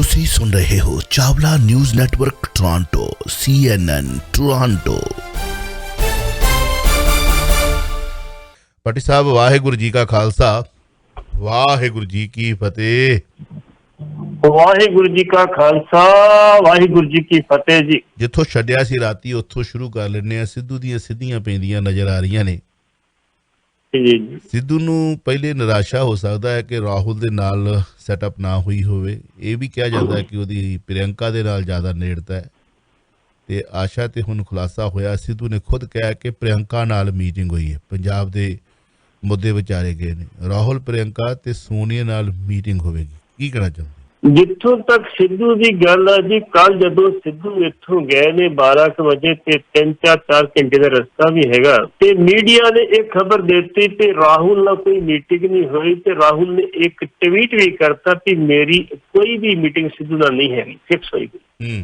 ਤੁਸੀਂ ਸੁਣ ਰਹੇ ਹੋ Chawla news network Toronto CNN Toronto. Bhatti ਸਾਹਿਬ, ਵਾਹਿਗੁਰੂ ਜੀ ਕਾ ਖਾਲਸਾ, ਵਾਹਿਗੁਰੂ ਜੀ ਕੀ ਫਤਿਹ। ਵਾਹਿਗੁਰੂ ਜੀ ਕਾ ਖਾਲਸਾ, ਵਾਹਿਗੁਰੂ ਜੀ ਕੀ ਫਤਿਹ ਜੀ। ਜਿੱਥੋਂ ਛੱਡਿਆ ਸੀ ਰਾਤੀ ਉੱਥੋਂ ਸ਼ੁਰੂ ਕਰ ਲੈਂਦੇ ਆ। ਸਿੱਧੂ ਦੀਆਂ ਸਿੱਧੀਆਂ ਪੈਂਦੀਆਂ ਨਜ਼ਰ ਆ ਰਹੀਆਂ ਨੇ। ਜੀ ਸਿੱਧੂ ਨੂੰ ਪਹਿਲੇ ਨਿਰਾਸ਼ਾ ਹੋ ਸਕਦਾ ਹੈ ਕਿ ਰਾਹੁਲ ਦੇ ਨਾਲ ਸੈਟਅਪ ਨਾ ਹੋਈ ਹੋਵੇ। ਇਹ ਵੀ ਕਿਹਾ ਜਾਂਦਾ ਹੈ ਕਿ ਉਹਦੀ ਪ੍ਰਿਯੰਕਾ ਦੇ ਨਾਲ ਜ਼ਿਆਦਾ ਨੇੜਤਾ ਹੈ ਤੇ ਆਸ਼ਾ ਤੇ ਹੁਣ ਖੁਲਾਸਾ ਹੋਇਆ। ਸਿੱਧੂ ਨੇ ਖੁਦ ਕਿਹਾ ਕਿ ਪ੍ਰਿਯੰਕਾ ਨਾਲ ਮੀਟਿੰਗ ਹੋਈ ਹੈ, ਪੰਜਾਬ ਦੇ ਮੁੱਦੇ ਵਿਚਾਰੇ ਗਏ ਨੇ। ਰਾਹੁਲ, ਪ੍ਰਿਯੰਕਾ ਤੇ ਸੋਨੀਆ ਨਾਲ ਮੀਟਿੰਗ ਹੋਵੇਗੀ। ਕੀ ਕਹਿਣਾ ਚਾਹੁੰਦੇ? ਜਿੱਥੋਂ ਤੱਕ ਸਿੱਧੂ ਦੀ ਗੱਲ ਆ ਜੀ, ਕੱਲ ਜਦੋਂ ਸਿੱਧੂ ਇੱਥੋਂ ਗਏ ਨੇ 12 ਵਜੇ ਤੇ 3-4 ਘੰਟੇ ਦਾ ਰਸਤਾ ਵੀ ਹੈਗਾ ਤੇ ਮੀਡੀਆ ਨੇ ਇਹ ਖਬਰ ਦਿੱਤੀ ਤੇ ਰਾਹੁਲ ਨਾਲ ਕੋਈ ਮੀਟਿੰਗ ਨਹੀਂ ਹੋਈ ਤੇ ਰਾਹੁਲ ਨੇ ਇੱਕ ਟਵੀਟ ਵੀ ਕਰਤਾ ਕਿ ਮੇਰੀ ਕੋਈ ਵੀ ਮੀਟਿੰਗ ਸਿੱਧੂ ਨਾਲ ਨਹੀਂ ਹੈਗੀ, ਫਿਕਸ ਹੋਈ ਗਈ।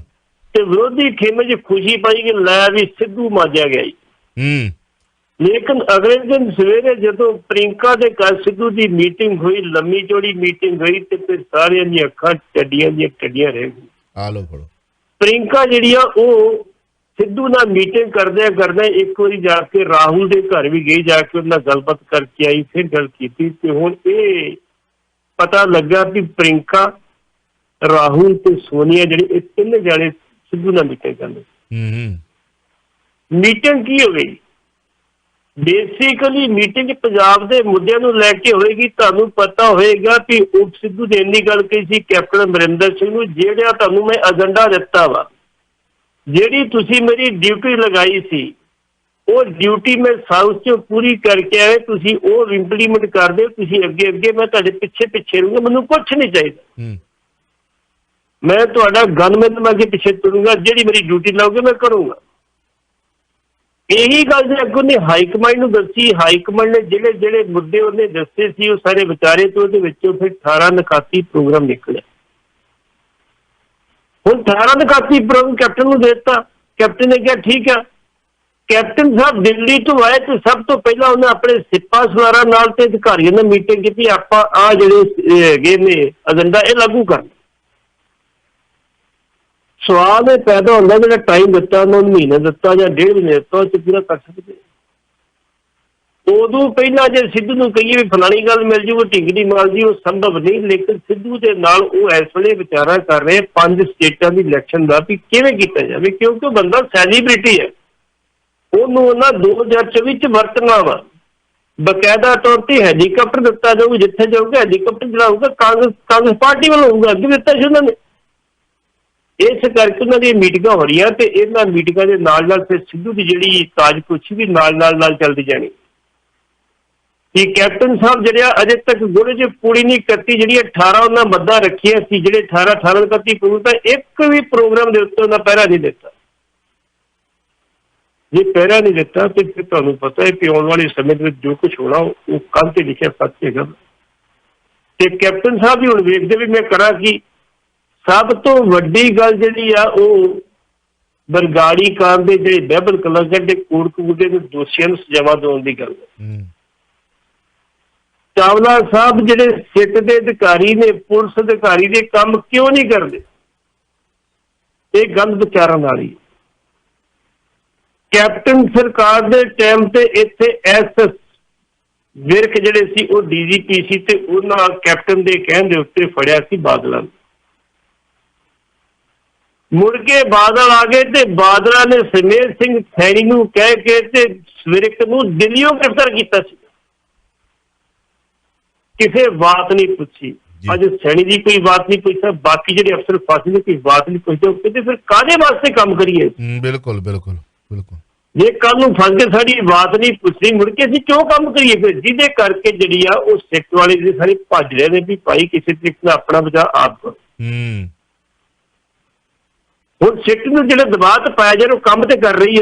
ਤੇ ਵਿਰੋਧੀ ਖੇਮੇ 'ਚ ਖੁਸ਼ੀ ਪਾਈ ਕਿ ਲੈ ਵੀ ਸਿੱਧੂ ਮਾਜਿਆ ਗਿਆ ਜੀ। ਲੇਕਿਨ ਅਗਲੇ ਦਿਨ ਸਵੇਰੇ ਜਦੋਂ ਪ੍ਰਿਯੰਕਾ ਦੇ ਘਰ ਸਿੱਧੂ ਦੀ ਮੀਟਿੰਗ ਹੋਈ, ਲੰਮੀ ਚੌੜੀ ਮੀਟਿੰਗ ਹੋਈ ਤੇ ਫਿਰ ਸਾਰਿਆਂ ਦੀਆਂ ਅੱਖਾਂ ਟੱਡੀਆਂ ਰਹਿ ਗਈਆਂ। ਪ੍ਰਿਯੰਕਾ ਜਿਹੜੀ ਆ ਉਹ ਸਿੱਧੂ ਨਾਲ ਮੀਟਿੰਗ ਕਰਦੇ ਇੱਕ ਵਾਰੀ ਜਾ ਕੇ ਰਾਹੁਲ ਦੇ ਘਰ ਵੀ ਗਈ, ਜਾ ਕੇ ਉਹਨਾਂ ਨਾਲ ਗੱਲਬਾਤ ਕਰਕੇ ਆਈ, ਫਿਰ ਗੱਲ ਕੀਤੀ ਤੇ ਹੁਣ ਇਹ ਪਤਾ ਲੱਗਾ ਕਿ ਪ੍ਰਿਯੰਕਾ, ਰਾਹੁਲ ਤੇ ਸੋਨੀਆ ਜਿਹੜੇ ਇਹ ਤਿੰਨ ਜਾਣੇ ਸਿੱਧੂ ਨਾਲ ਮੀਟਿੰਗ ਕਰਦੇ। ਮੀਟਿੰਗ ਕੀ ਹੋ ਗਈ? ਬੇਸਿਕਲੀ ਮੀਟਿੰਗ ਪੰਜਾਬ ਦੇ ਮੁੱਦਿਆਂ ਨੂੰ ਲੈ ਕੇ ਹੋਏਗੀ। ਤੁਹਾਨੂੰ ਪਤਾ ਹੋਏਗਾ ਕਿ ਉਪ ਸਿੱਧੂ ਨੇ ਇੰਨੀ ਗੱਲ ਕਹੀ ਸੀ ਕੈਪਟਨ ਅਮਰਿੰਦਰ ਸਿੰਘ ਨੂੰ, ਜਿਹੜਾ ਤੁਹਾਨੂੰ ਮੈਂ ਏਜੰਡਾ ਦਿੱਤਾ ਵਾ, ਜਿਹੜੀ ਤੁਸੀਂ ਮੇਰੀ ਡਿਊਟੀ ਲਗਾਈ ਸੀ, ਉਹ ਡਿਊਟੀ ਮੈਂ ਸਾਊਥ 'ਚ ਪੂਰੀ ਕਰਕੇ ਆਏ, ਤੁਸੀਂ ਉਹ ਇੰਪਲੀਮੈਂਟ ਕਰ ਦਿਓ। ਤੁਸੀਂ ਅੱਗੇ ਮੈਂ ਤੁਹਾਡੇ ਪਿੱਛੇ ਰਹੂੰਗਾ, ਮੈਨੂੰ ਕੁਛ ਨਹੀਂ ਚਾਹੀਦਾ। ਮੈਂ ਤੁਹਾਡਾ ਗਨਮੈਨ ਮੈਂ ਅੱਗੇ ਪਿੱਛੇ ਤੁਰੂੰਗਾ, ਜਿਹੜੀ ਮੇਰੀ ਡਿਊਟੀ ਲਾਓਗੇ ਮੈਂ ਕਰੂੰਗਾ। ਇਹੀ ਗੱਲ ਜੇ ਅੱਗੋਂ ਨੇ ਹਾਈਕਮਾਂਡ ਨੂੰ ਦੱਸੀ। ਹਾਈਕਮਾਂਡ ਨੇ ਜਿਹੜੇ ਮੁੱਦੇ ਉਹਨੇ ਦੱਸੇ ਸੀ ਉਹ ਸਾਰੇ ਵਿਚਾਰੇ ਤੋਂ ਉਹਦੇ ਵਿੱਚੋਂ ਫਿਰ 18 ਨਿਕਾਤੀ ਪ੍ਰੋਗਰਾਮ ਨਿਕਲਿਆ। ਹੁਣ 18 ਨਿਕਾਤੀ ਪ੍ਰੋਗਰਾਮ ਕੈਪਟਨ ਨੂੰ ਦੇ ਦਿੱਤਾ। ਕੈਪਟਨ ਨੇ ਕਿਹਾ ਠੀਕ ਆ। ਕੈਪਟਨ ਸਾਹਿਬ ਦਿੱਲੀ ਤੋਂ ਆਏ ਤੇ ਸਭ ਤੋਂ ਪਹਿਲਾਂ ਉਹਨੇ ਆਪਣੇ ਸਿਪਾਹ ਸਲਾਰਾਂ ਨਾਲ ਤੇ ਅਧਿਕਾਰੀਆਂ ਨਾਲ ਮੀਟਿੰਗ ਕੀਤੀ। ਆਪਾਂ ਆਹ ਜਿਹੜੇ ਹੈਗੇ ਨੇ ਏਜੰਡਾ ਇਹ ਲਾਗੂ ਕਰਨਾ। ਸਵਾਲ ਇਹ ਪੈਦਾ ਹੁੰਦਾ ਜਿਹੜਾ ਟਾਈਮ ਦਿੱਤਾ ਉਹਨਾਂ ਨੂੰ, ਮਹੀਨਾ ਦਿੱਤਾ ਜਾਂ 1.5 ਮਹੀਨੇ ਦਿੱਤਾ, ਉਹ 'ਚ ਪੂਰਾ ਕਰ ਸਕਦੇ। ਉਦੋਂ ਪਹਿਲਾਂ ਜੇ ਸਿੱਧੂ ਨੂੰ ਕਹੀਏ ਵੀ ਫਲਾਣੀ ਗੱਲ ਮਿਲ ਜੂ, ਉਹ ਢਿੰਗਰੀ ਮਾਰ ਜੀ, ਉਹ ਸੰਭਵ ਨਹੀਂ। ਲੇਕਿਨ ਸਿੱਧੂ ਦੇ ਨਾਲ ਉਹ ਇਸ ਵੇਲੇ ਵਿਚਾਰਾ ਕਰ ਰਹੇ 5 ਸਟੇਟਾਂ ਦੀ ਇਲੈਕਸ਼ਨ ਦਾ ਵੀ ਕਿਵੇਂ ਕੀਤਾ ਜਾਵੇ, ਕਿਉਂਕਿ ਉਹ ਬੰਦਾ ਸੈਲੀਬ੍ਰਿਟੀ ਹੈ। ਉਹਨੂੰ ਉਹਨਾਂ 2024 'ਚ ਵਰਤਣਾ ਵਾ। ਬਕਾਇਦਾ ਤੌਰ ਤੇ ਹੈਲੀਕਾਪਟਰ ਦਿੱਤਾ ਜਾਊਗਾ, ਜਿੱਥੇ ਜਾਊਗਾ ਹੈਲੀਕਾਪਟਰ ਜਿਹੜਾ ਹੋਊਗਾ ਕਾਂਗਰਸ ਪਾਰਟੀ ਵੱਲੋਂ ਹੋਊਗਾ। ਅੱਗੇ ਦਿੱਤਾ ਸੀ ਉਹਨਾਂ ਨੇ। ਇਸ ਕਰਕੇ ਉਹਨਾਂ ਦੀਆਂ ਮੀਟਿੰਗਾਂ ਹੋ ਰਹੀਆਂ ਤੇ ਇਹਨਾਂ ਮੀਟਿੰਗਾਂ ਦੇ ਨਾਲ ਫਿਰ ਸਿੱਧੂ ਦੀ ਜਿਹੜੀ ਤਾਜਪੋਸ਼ੀ ਵੀ ਨਾਲ ਚੱਲਦੀ ਜਾਣੀ। ਕਿ ਕੈਪਟਨ ਸਾਹਿਬ ਜਿਹੜੇ ਅਜੇ ਤੱਕ ਗੁੜੇ 'ਚ ਪੂਰੀ ਨਹੀਂ ਕਰਤੀ, ਜਿਹੜੀ 18 ਉਹਨਾਂ ਮੱਦਾਂ ਰੱਖੀਆਂ ਸੀ, ਜਿਹੜੇ 18 ਕਰਤੀ ਪੂਰੀ, ਤਾਂ ਇੱਕ ਵੀ ਪ੍ਰੋਗਰਾਮ ਦੇ ਉੱਤੇ ਉਹਨਾਂ ਪਹਿਰਾ ਨਹੀਂ ਦਿੱਤਾ। ਜੇ ਪਹਿਰਾ ਨਹੀਂ ਦਿੱਤਾ ਤੇ ਫਿਰ ਤੁਹਾਨੂੰ ਪਤਾ ਹੈ ਕਿ ਆਉਣ ਵਾਲੇ ਸਮੇਂ ਦੇ ਵਿੱਚ ਜੋ ਕੁਛ ਹੋਣਾ ਉਹ ਕੰਨ ਤੇ ਲਿਖਿਆ ਸੱਚ ਹੈਗਾ। ਤੇ ਕੈਪਟਨ ਸਾਹਿਬ ਵੀ ਹੁਣ ਵੇਖਦੇ ਵੀ ਮੈਂ ਕਰਾਂ ਕੀ। ਸਭ ਤੋਂ ਵੱਡੀ ਗੱਲ ਜਿਹੜੀ ਆ ਉਹ ਬਰਗਾੜੀ ਕਾਂਡ ਦੇ ਜਿਹੜੇ ਬਹਿਬਲ ਕਲੰਦਰ ਦੇ ਕੋਟਕਪੂਰੇ ਦੇ ਦੋਸ਼ੀਆਂ ਨੂੰ ਸਜ਼ਾਵਾਂ ਦਿਵਾਉਣ ਦੀ ਗੱਲ ਹੈ। ਚਾਵਲਾ ਸਾਹਿਬ ਜਿਹੜੇ ਸਿੱਟ ਦੇ ਅਧਿਕਾਰੀ ਨੇ, ਪੁਲਿਸ ਅਧਿਕਾਰੀ ਦੇ ਕੰਮ ਕਿਉਂ ਨਹੀਂ ਕਰਦੇ? ਇਹ ਗੱਲ ਵਿਚਾਰਨ ਵਾਲੀ। ਕੈਪਟਨ ਸਰਕਾਰ ਦੇ ਟਾਈਮ ਤੇ ਇੱਥੇ SS ਵਿਰਕ ਜਿਹੜੇ ਸੀ ਉਹ DGP ਸੀ ਤੇ ਉਹਨਾਂ ਕੈਪਟਨ ਦੇ ਕਹਿਣ ਦੇ ਉੱਤੇ ਫੜਿਆ ਸੀ ਬਾਦਲਾਂ ਨੂੰ। ਮੁੜ ਕੇ ਬਾਦਲ ਆ ਗਏ ਤੇ ਬਾਦਲਾਂ ਨੇ ਸਮੇਰ ਸਿੰਘ ਸੈਣੀ ਨੂੰ ਕਹਿ ਕੇ ਤੇ ਵਿਰਕ ਨੂੰ ਦਿੱਲੀੋਂ ਗ੍ਰਿਫਤਾਰ ਕੀਤਾ ਸੀ। ਕਿਸੇ ਬਾਤ ਨਹੀਂ ਪੁੱਛੀ। ਅੱਜ ਸੈਣੀ ਦੀ ਕੋਈ ਬਾਤ ਨਹੀਂ ਪੁੱਛਦਾ, ਬਾਕੀ ਜਿਹੜੇ ਅਫਸਰ ਫਾਸੀ ਦੀ ਕੋਈ ਬਾਤ ਨਹੀਂ ਪੁੱਛਦੇ। ਉਹ ਕਹਿੰਦੇ ਫਿਰ ਕਾਹਦੇ ਵਾਸਤੇ ਕੰਮ ਕਰੀਏ? ਬਿਲਕੁਲ। ਜੇ ਕੱਲ ਨੂੰ ਫਸ ਕੇ ਸਾਡੀ ਬਾਤ ਨਹੀਂ ਪੁੱਛੀ, ਮੁੜ ਕੇ ਅਸੀਂ ਕਿਉਂ ਕੰਮ ਕਰੀਏ? ਫਿਰ ਜਿਹਦੇ ਕਰਕੇ ਜਿਹੜੀ ਆ ਉਹ ਸਿੱਖ ਵਾਲੇ ਜਿਹੜੇ ਸਾਰੇ ਭੱਜ ਰਹੇ ਨੇ ਵੀ ਭਾਈ ਕਿਸੇ ਤਰੀਕੇ ਨਾਲ ਆਪਣਾ ਬਚਾਅ ਆਪ ਕਰੋ। ਹੁਣ ਸਿੱਖ ਨੂੰ ਜਿਹੜੇ ਦਬਾਅ ਪਾਇਆ ਜਾ ਰਿਹਾ ਉਹ ਕੰਮ ਤੇ ਕਰ ਰਹੀ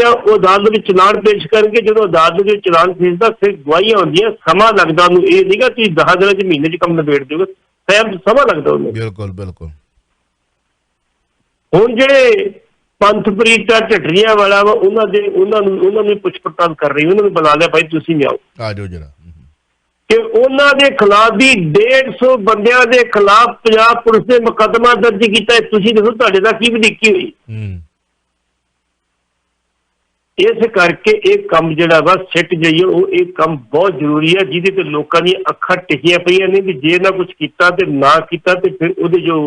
ਆ, ਉਹ ਅਦਾਲਤ ਵਿੱਚ ਚਲਾਨ ਪੇਸ਼ ਕਰਕੇ। ਜਦੋਂ ਅਦਾਲਤ ਵਿੱਚ ਚਲਾਨ ਪੇਸ਼ਦਾ ਫਿਰ ਗਵਾਹੀਆਂ ਹੁੰਦੀਆਂ, ਸਮਾਂ ਲੱਗਦਾ ਉਹਨੂੰ। ਇਹ ਨਹੀਂਗਾ ਤੁਸੀਂ 10 ਦਿਨਾਂ 'ਚ, ਮਹੀਨੇ 'ਚ ਕੰਮ ਨਿਬੇੜ ਦਿਓਗੇ, ਸਮਾਂ ਲੱਗਦਾ ਉਹਨੂੰ। ਬਿਲਕੁਲ। ਹੁਣ ਜਿਹੜੇ ਪੰਥਪ੍ਰੀਤ ਢੱਡਰੀਆਂ ਵਾਲਾ ਵਾ ਉਹਨਾਂ ਨੂੰ ਪੁੱਛ ਪੜਤਾਲ ਕਰ ਰਹੀ, ਉਹਨਾਂ ਨੂੰ ਬੁਲਾ ਲਿਆ ਭਾਈ ਤੁਸੀਂ ਵੀ ਆਓ, ਆ ਜਾਓ ਜਰਾ। ਕਿ ਉਹਨਾਂ ਦੇ ਖਿਲਾਫ ਵੀ 150 ਬੰਦਿਆਂ ਦੇ ਖਿਲਾਫ ਪੰਜਾਬ ਪੁਲਿਸ ਨੇ ਮੁਕੱਦਮਾ ਦਰਜ ਕੀਤਾ। ਤੁਸੀਂ ਦੇਖੋ ਤੁਹਾਡੇ ਦਾ ਕੀ ਵਧੀਕੀ ਹੋਈ। ਇਸ ਕਰਕੇ ਇਹ ਕੰਮ ਜਿਹੜਾ ਵਾ ਸਿੱਟ ਜਾਈਏ, ਉਹ ਇਹ ਕੰਮ ਬਹੁਤ ਜ਼ਰੂਰੀ ਹੈ ਜਿਹਦੇ ਤੇ ਲੋਕਾਂ ਦੀਆਂ ਅੱਖਾਂ ਟਿਕੀਆਂ ਪਈਆਂ ਨੇ ਵੀ ਜੇ ਨਾ ਕੁਝ ਕੀਤਾ ਤੇ ਨਾ ਕੀਤਾ ਤੇ ਫਿਰ ਉਹਦੇ ਜੋ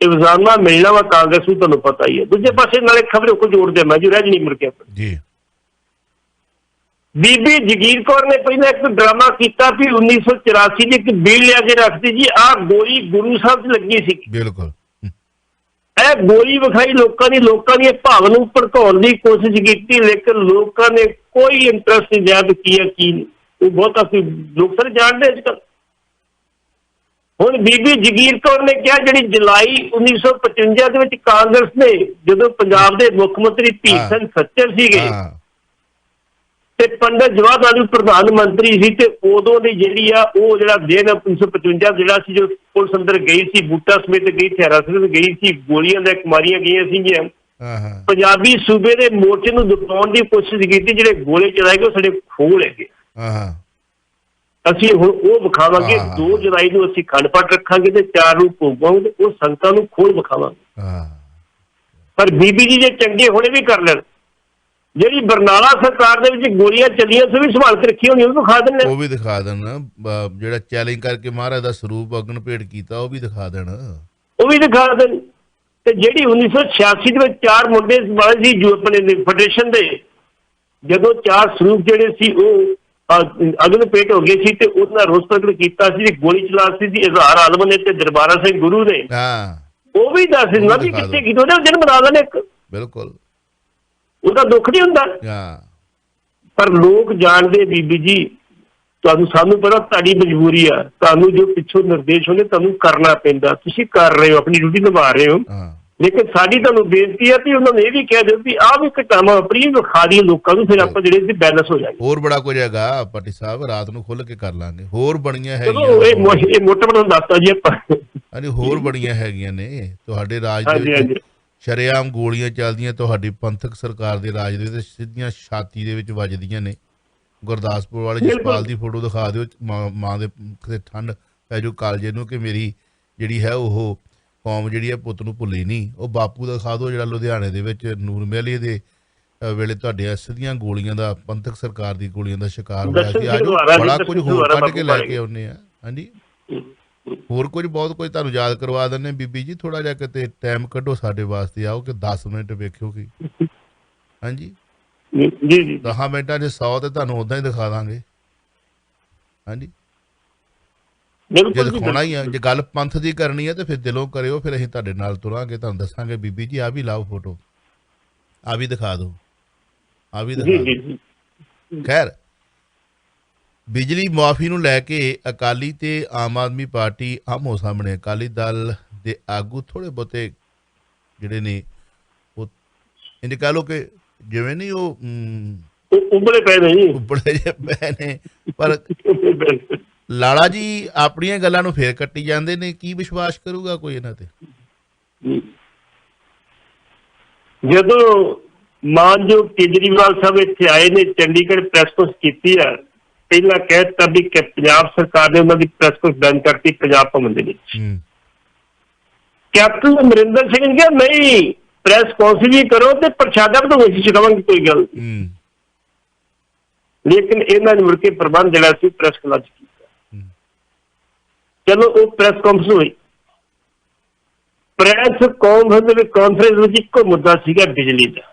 ਇਲਜ਼ਾਮਾਂ ਮਿਲਣਾ ਵਾ ਕਾਂਗਰਸ ਨੂੰ ਤੁਹਾਨੂੰ ਪਤਾ ਹੀ ਹੈ। ਦੂਜੇ ਪਾਸੇ ਨਾਲੇ ਖਬਰ ਕੋ ਜੋੜਦੇ ਮੈਂ ਜੋ ਰਹਿ ਨਹੀਂ ਮੁੜ ਕੇ ਜੀ। ਬੀਬੀ ਜਗੀਰ ਕੌਰ ਨੇ ਪਹਿਲਾਂ ਇੱਕ ਡਰਾਮਾ ਕੀਤਾ ਵੀ 1984 ਚ ਇੱਕ ਬਿੱਲ ਲਿਆ ਕੇ ਰੱਖਦੀ ਜੀ ਆਹ ਗੋਲੀ ਗੁਰੂ ਸਾਹਿਬ 'ਚ ਲੱਗੀ ਸੀ। ਬਿਲਕੁਲ ਇਹ ਗੋਲੀ ਵਿਖਾਈ ਲੋਕਾਂ ਦੀ ਭਾਵਨਾ ਨੂੰ ਭੜਕਾਉਣ ਦੀ ਕੋਸ਼ਿਸ਼ ਕੀਤੀ, ਲੇਕਿਨ ਲੋਕਾਂ ਨੇ ਕੋਈ ਇੰਟਰਸਟ ਨਹੀਂ ਲਿਆ ਵੀ ਕੀ ਹੈ ਕੀ ਨਹੀਂ। ਉਹ ਬਹੁਤਾ ਕੋਈ ਲੋਕ ਸਾਰੇ ਜਾਣਦੇ ਅੱਜ ਕੱਲ੍ਹ। ਹੁਣ ਬੀਬੀ ਜਗੀਰ ਕੌਰ ਨੇ ਕਿਹਾ ਜਿਹੜੀ ਜੁਲਾਈ 1955 ਦੇ ਵਿੱਚ ਕਾਂਗਰਸ ਨੇ ਜਦੋਂ ਪੰਜਾਬ ਦੇ ਮੁੱਖ ਮੰਤਰੀ ਭੀਮ ਸਿੰਘ ਸੱਚਰ ਸੀਗੇ ਤੇ ਪੰਡਿਤ ਜਵਾਹਰ ਲਾਲ ਨਹਿਰੂ ਪ੍ਰਧਾਨ ਮੰਤਰੀ ਸੀ ਤੇ ਉਦੋਂ ਦੀ ਜਿਹੜੀ ਆ ਉਹ ਜਿਹੜਾ ਦਿਨ 1955 ਜਿਹੜਾ ਸੀ ਜੋ ਪੁਲਿਸ ਅੰਦਰ ਗਈ ਸੀ, ਬੂਟਾ ਸਮੇਤ ਗਈ, ਹਥਿਆਰਾਂ ਸਮੇਤ ਗਈ ਸੀ, ਗੋਲੀਆਂ ਦਾ ਮਾਰੀਆਂ ਗਈਆਂ ਸੀਗੀਆਂ। ਪੰਜਾਬੀ ਸੂਬੇ ਦੇ ਮੋਰਚੇ ਨੂੰ ਦਬਾਉਣ ਦੀ ਕੋਸ਼ਿਸ਼ ਕੀਤੀ, ਜਿਹੜੇ ਗੋਲੇ ਚਲਾਏ ਗਏ ਉਹ ਸਾਡੇ ਖੋਲ ਹੈਗੇ। ਅਸੀਂ ਹੁਣ ਉਹ ਵਿਖਾਵਾਂਗੇ। 2 ਜੁਲਾਈ ਨੂੰ ਅਸੀਂ ਅਖੰਡ ਪਾਠ ਰੱਖਾਂਗੇ ਤੇ 4 ਨੂੰ ਭੋਗ ਪਾਵਾਂਗੇ, ਉਹ ਸੰਗਤਾਂ ਨੂੰ ਖੋਲ ਵਿਖਾਵਾਂਗੇ। ਪਰ ਬੀਬੀ ਜੀ ਜੇ ਚੰਗੇ ਹੋਣੇ ਵੀ ਕਰ ਲੈਣ, ਜਿਹੜੀ ਬਰਨਾਲਾ ਸਰਕਾਰ ਦੇ ਵਿੱਚ ਗੋਲੀਆਂ ਚੱਲੀਆਂ ਸੀ ਵੀ ਸੰਭਾਲ ਕੇ ਰੱਖੀ ਹੋਣੀ, ਉਹ ਦਿਖਾ ਦੇਣ, ਉਹ ਵੀ ਦਿਖਾ ਦੇਣ। ਜਿਹੜਾ ਚੈਲੰਜ ਕਰਕੇ ਮਹਾਰਾਜ ਦਾ ਸਰੂਪ ਅਗਨ ਭੇਟ ਕੀਤਾ ਉਹ ਵੀ ਦਿਖਾ ਦੇਣ, ਉਹ ਵੀ ਦਿਖਾ ਦੇਣ। ਤੇ ਜਿਹੜੀ 1986 ਦੇ ਵਿੱਚ 4 ਮੁੰਡੇ ਸੰਭਾਲੇ ਸੀ ਜੋ ਆਪਣੇ ਫੈਡਰੇਸ਼ਨ ਦੇ, ਜਦੋਂ 4 ਸਰੂਪ ਜਿਹੜੇ ਸੀ ਉਹ ਅਗਨ ਭੇਟ ਹੋ ਗਏ ਸੀ ਤੇ ਉਹਨਾਂ ਰੋਸ ਪ੍ਰਗਟ ਕੀਤਾ ਸੀ, ਗੋਲੀ ਚਲਾ ਸੀ ਇਜ਼ਹਾਰ ਆਲਮ ਨੇ ਤੇ ਦਰਬਾਰਾ ਸਿੰਘ ਗੁਰੂ ਨੇ। ਉਹ ਵੀ ਦੱਸ ਦਿੰਦਾ ਵੀ ਕਿੱਥੇ ਕੀਤਾ ਉਹਦਾ ਜਨਮ ਬਣਾ ਦੇਣ ਇੱਕ। ਬਿਲਕੁਲ ਉਹਦਾ ਦੁੱਖ ਨਹੀਂ ਹੁੰਦਾ। ਪਰ ਲੋਕ ਜਾਣਦੇ ਬੀਬੀ ਜੀ ਸਾਨੂੰ ਪਤਾ ਤੁਹਾਡੀ ਮਜਬੂਰੀ ਆ, ਤੁਹਾਨੂੰ ਜੋ ਪਿੱਛੋਂ ਨਿਰਦੇਸ਼ ਹੁੰਦੇ ਤੁਹਾਨੂੰ ਕਰਨਾ ਪੈਂਦਾ, ਤੁਸੀਂ ਕਰ ਰਹੇ ਹੋ, ਆਪਣੀ ਡਿਊਟੀ ਨਿਭਾ ਰਹੇ ਹੋ। ਲੇਕਿਨ ਸਾਡੀ ਤੁਹਾਨੂੰ ਬੇਨਤੀ ਹੈ ਕਿ ਉਹਨਾਂ ਨੇ ਇਹ ਵੀ ਕਹਿ ਦਿਓ ਵੀ ਆਹ ਵੀ ਘਟਨਾਵਾਂ ਆਪਣੀ ਵਿਖਾ ਦੀ ਲੋਕਾਂ ਨੂੰ, ਫਿਰ ਆਪਾਂ ਜਿਹੜੇ ਬੈਲੈਂਸ ਹੋ ਜਾਏ। ਹੋਰ ਬੜਾ ਕੁਝ ਹੈਗਾ ਪੱਟੀ ਸਾਹਿਬ, ਰਾਤ ਨੂੰ ਖੁੱਲ ਕੇ ਕਰ ਲਾਂਗੇ। ਹੋਰ ਬਣੀਆਂ ਹੈਗੀਆਂ, ਇਹ ਮੋਟਾ ਮੋਟਾ ਦੱਸਤਾ ਜੀ ਆਪਾਂ। ਹਾਂਜੀ ਹੋਰ ਬਣੀਆਂ ਹੈਗੀਆਂ ਨੇ ਤੁਹਾਡੇ ਰਾਜ ਦੇ ਵਿੱਚ। ਸ਼ਰੇਆਮ ਗੋਲੀਆਂ ਚੱਲਦੀਆਂ ਤੁਹਾਡੀ ਪੰਥਕ ਸਰਕਾਰ ਦੇ ਰਾਜ ਦੇ ਵਿੱਚ, ਸਿੱਧੀਆਂ ਛਾਤੀ ਦੇ ਵਿੱਚ ਵੱਜਦੀਆਂ ਨੇ। ਗੁਰਦਾਸਪੁਰ ਵਾਲੇ ਜਸਪਾਲ ਦੀ ਫੋਟੋ ਦਿਖਾ ਦਿਓ, ਮਾਂ ਦੇ ਠੰਡ ਪੈ ਜਾਓ ਕਾਲਜੇ ਨੂੰ ਕਿ ਮੇਰੀ ਜਿਹੜੀ ਹੈ ਉਹ ਕੌਮ ਜਿਹੜੀ ਹੈ ਪੁੱਤ ਨੂੰ ਭੁੱਲੀ ਨਹੀਂ। ਉਹ ਬਾਪੂ ਦਾ ਦਿਖਾ ਦਿਓ ਜਿਹੜਾ ਲੁਧਿਆਣੇ ਦੇ ਵਿੱਚ ਨੂਰ ਮਹਿਲੀਏ ਦੇ ਵੇਲੇ ਤੁਹਾਡੇ ਸਿੱਧੀਆਂ ਗੋਲੀਆਂ ਦਾ, ਪੰਥਕ ਸਰਕਾਰ ਦੀ ਗੋਲੀਆਂ ਦਾ ਸ਼ਿਕਾਰ ਹੋਇਆ ਸੀ। ਅੱਜ ਬੜਾ ਕੁਝ ਹੋਰ ਕੱਢ ਕੇ ਲੈ ਕੇ ਆਉਂਦੇ ਆ। ਹਾਂਜੀ ਹੋਰ ਕੁਝ ਬਹੁਤ ਕੁਝ ਤੁਹਾਨੂੰ ਯਾਦ ਕਰਵਾ ਦਿੰਦੇ ਬੀਬੀ ਜੀ। ਥੋੜਾ ਜਿਹਾ ਕਿਤੇ ਟਾਈਮ ਕੱਢੋ ਸਾਡੇ ਵਾਸਤੇ, ਆਓ ਕਿ 10 ਮਿੰਟ ਵੇਖਿਓ ਕਿ ਹਾਂਜੀ 10 ਮਿੰਟਾਂ 'ਚ 100 ਤੇ ਤੁਹਾਨੂੰ ਓਦਾਂ ਹੀ ਦਿਖਾ ਦਾਂਗੇ। ਹਾਂਜੀ ਜੇ ਦਿਖਾਉਣਾ ਹੀ ਆ, ਜੇ ਗੱਲ ਪੰਥ ਦੀ ਕਰਨੀ ਹੈ ਤੇ ਫਿਰ ਦਿਲੋਂ ਕਰਿਓ, ਫਿਰ ਅਸੀਂ ਤੁਹਾਡੇ ਨਾਲ ਤੁਰਾਂਗੇ, ਤੁਹਾਨੂੰ ਦੱਸਾਂਗੇ ਬੀਬੀ ਜੀ ਆਹ ਵੀ ਲਾਓ ਫੋਟੋ, ਆਹ ਵੀ ਦਿਖਾ ਦਿਓ, ਆਹ ਵੀ ਦਿਖਾ ਦਿਓ। ਖੈਰ ਬਿਜਲੀ ਮੁਆਫੀ ਨੂੰ ਲੈ ਕੇ ਅਕਾਲੀ ਤੇ ਆਮ ਆਦਮੀ ਪਾਰਟੀ ਆਮੋ ਸਾਹਮਣੇ। ਅਕਾਲੀ ਦਲ ਦੇ ਆਗੂ ਥੋੜ੍ਹੇ ਬਹੁਤੇ ਜਿਹੜੇ ਨੇ ਉਹ ਇੰਝ ਕਹਿ ਲਓ ਕਿ ਜਿਵੇਂ ਨਹੀਂ ਉਹ ਉਬਲੇ ਜਿਹੇ ਪਏ ਨੇ, ਪਰ ਲਾਲਾ ਜੀ ਆਪਣੀਆਂ ਗੱਲਾਂ ਨੂੰ ਫੇਰ ਕੱਟੀ ਜਾਂਦੇ ਨੇ। ਕੀ ਵਿਸ਼ਵਾਸ ਕਰੂਗਾ ਕੋਈ ਇਹਨਾਂ ਤੇ? ਜਦੋਂ ਮਾਨਯੋਗ ਕੇਜਰੀਵਾਲ ਸਾਹਿਬ ਇੱਥੇ ਆਏ ਨੇ, ਚੰਡੀਗੜ੍ਹ ਪ੍ਰੈਸ ਕਾਨਫਰੰਸ ਕੀਤੀ ਆ, ਪਹਿਲਾਂ ਕਹਿ ਦਿੱਤਾ ਵੀ ਪੰਜਾਬ ਸਰਕਾਰ ਨੇ ਉਹਨਾਂ ਦੀ ਪ੍ਰੈਸ ਕਾਨਫਰੰਸ ਬੰਦ ਕਰਤੀ ਪੰਜਾਬ ਭਵਨ ਦੇ ਵਿੱਚ। ਕੈਪਟਨ ਅਮਰਿੰਦਰ ਸਿੰਘ ਨੇ ਕਿਹਾ ਨਹੀਂ ਪ੍ਰੈਸ ਕਾਨਫਰੰਸ ਵੀ ਕਰੋ ਤੇ ਪ੍ਰਸ਼ਾਦਾ ਬਣਾਓ, ਅਸੀਂ ਚਲਾਵਾਂਗੇ ਕੋਈ ਗੱਲ। ਲੇਕਿਨ ਇਹਨਾਂ ਨੇ ਮੁੜ ਕੇ ਪ੍ਰਬੰਧ ਜਿਹੜਾ ਸੀ ਪ੍ਰੈਸ ਕਲੱਬ ਕੀਤਾ। ਚਲੋ ਉਹ ਪ੍ਰੈਸ ਕਾਨਫਰੰਸ ਹੋਈ। ਪ੍ਰੈਸ ਕਾਨਫਰੰਸ ਵਿੱਚ ਇੱਕੋ ਮੁੱਦਾ ਸੀਗਾ ਬਿਜਲੀ ਦਾ।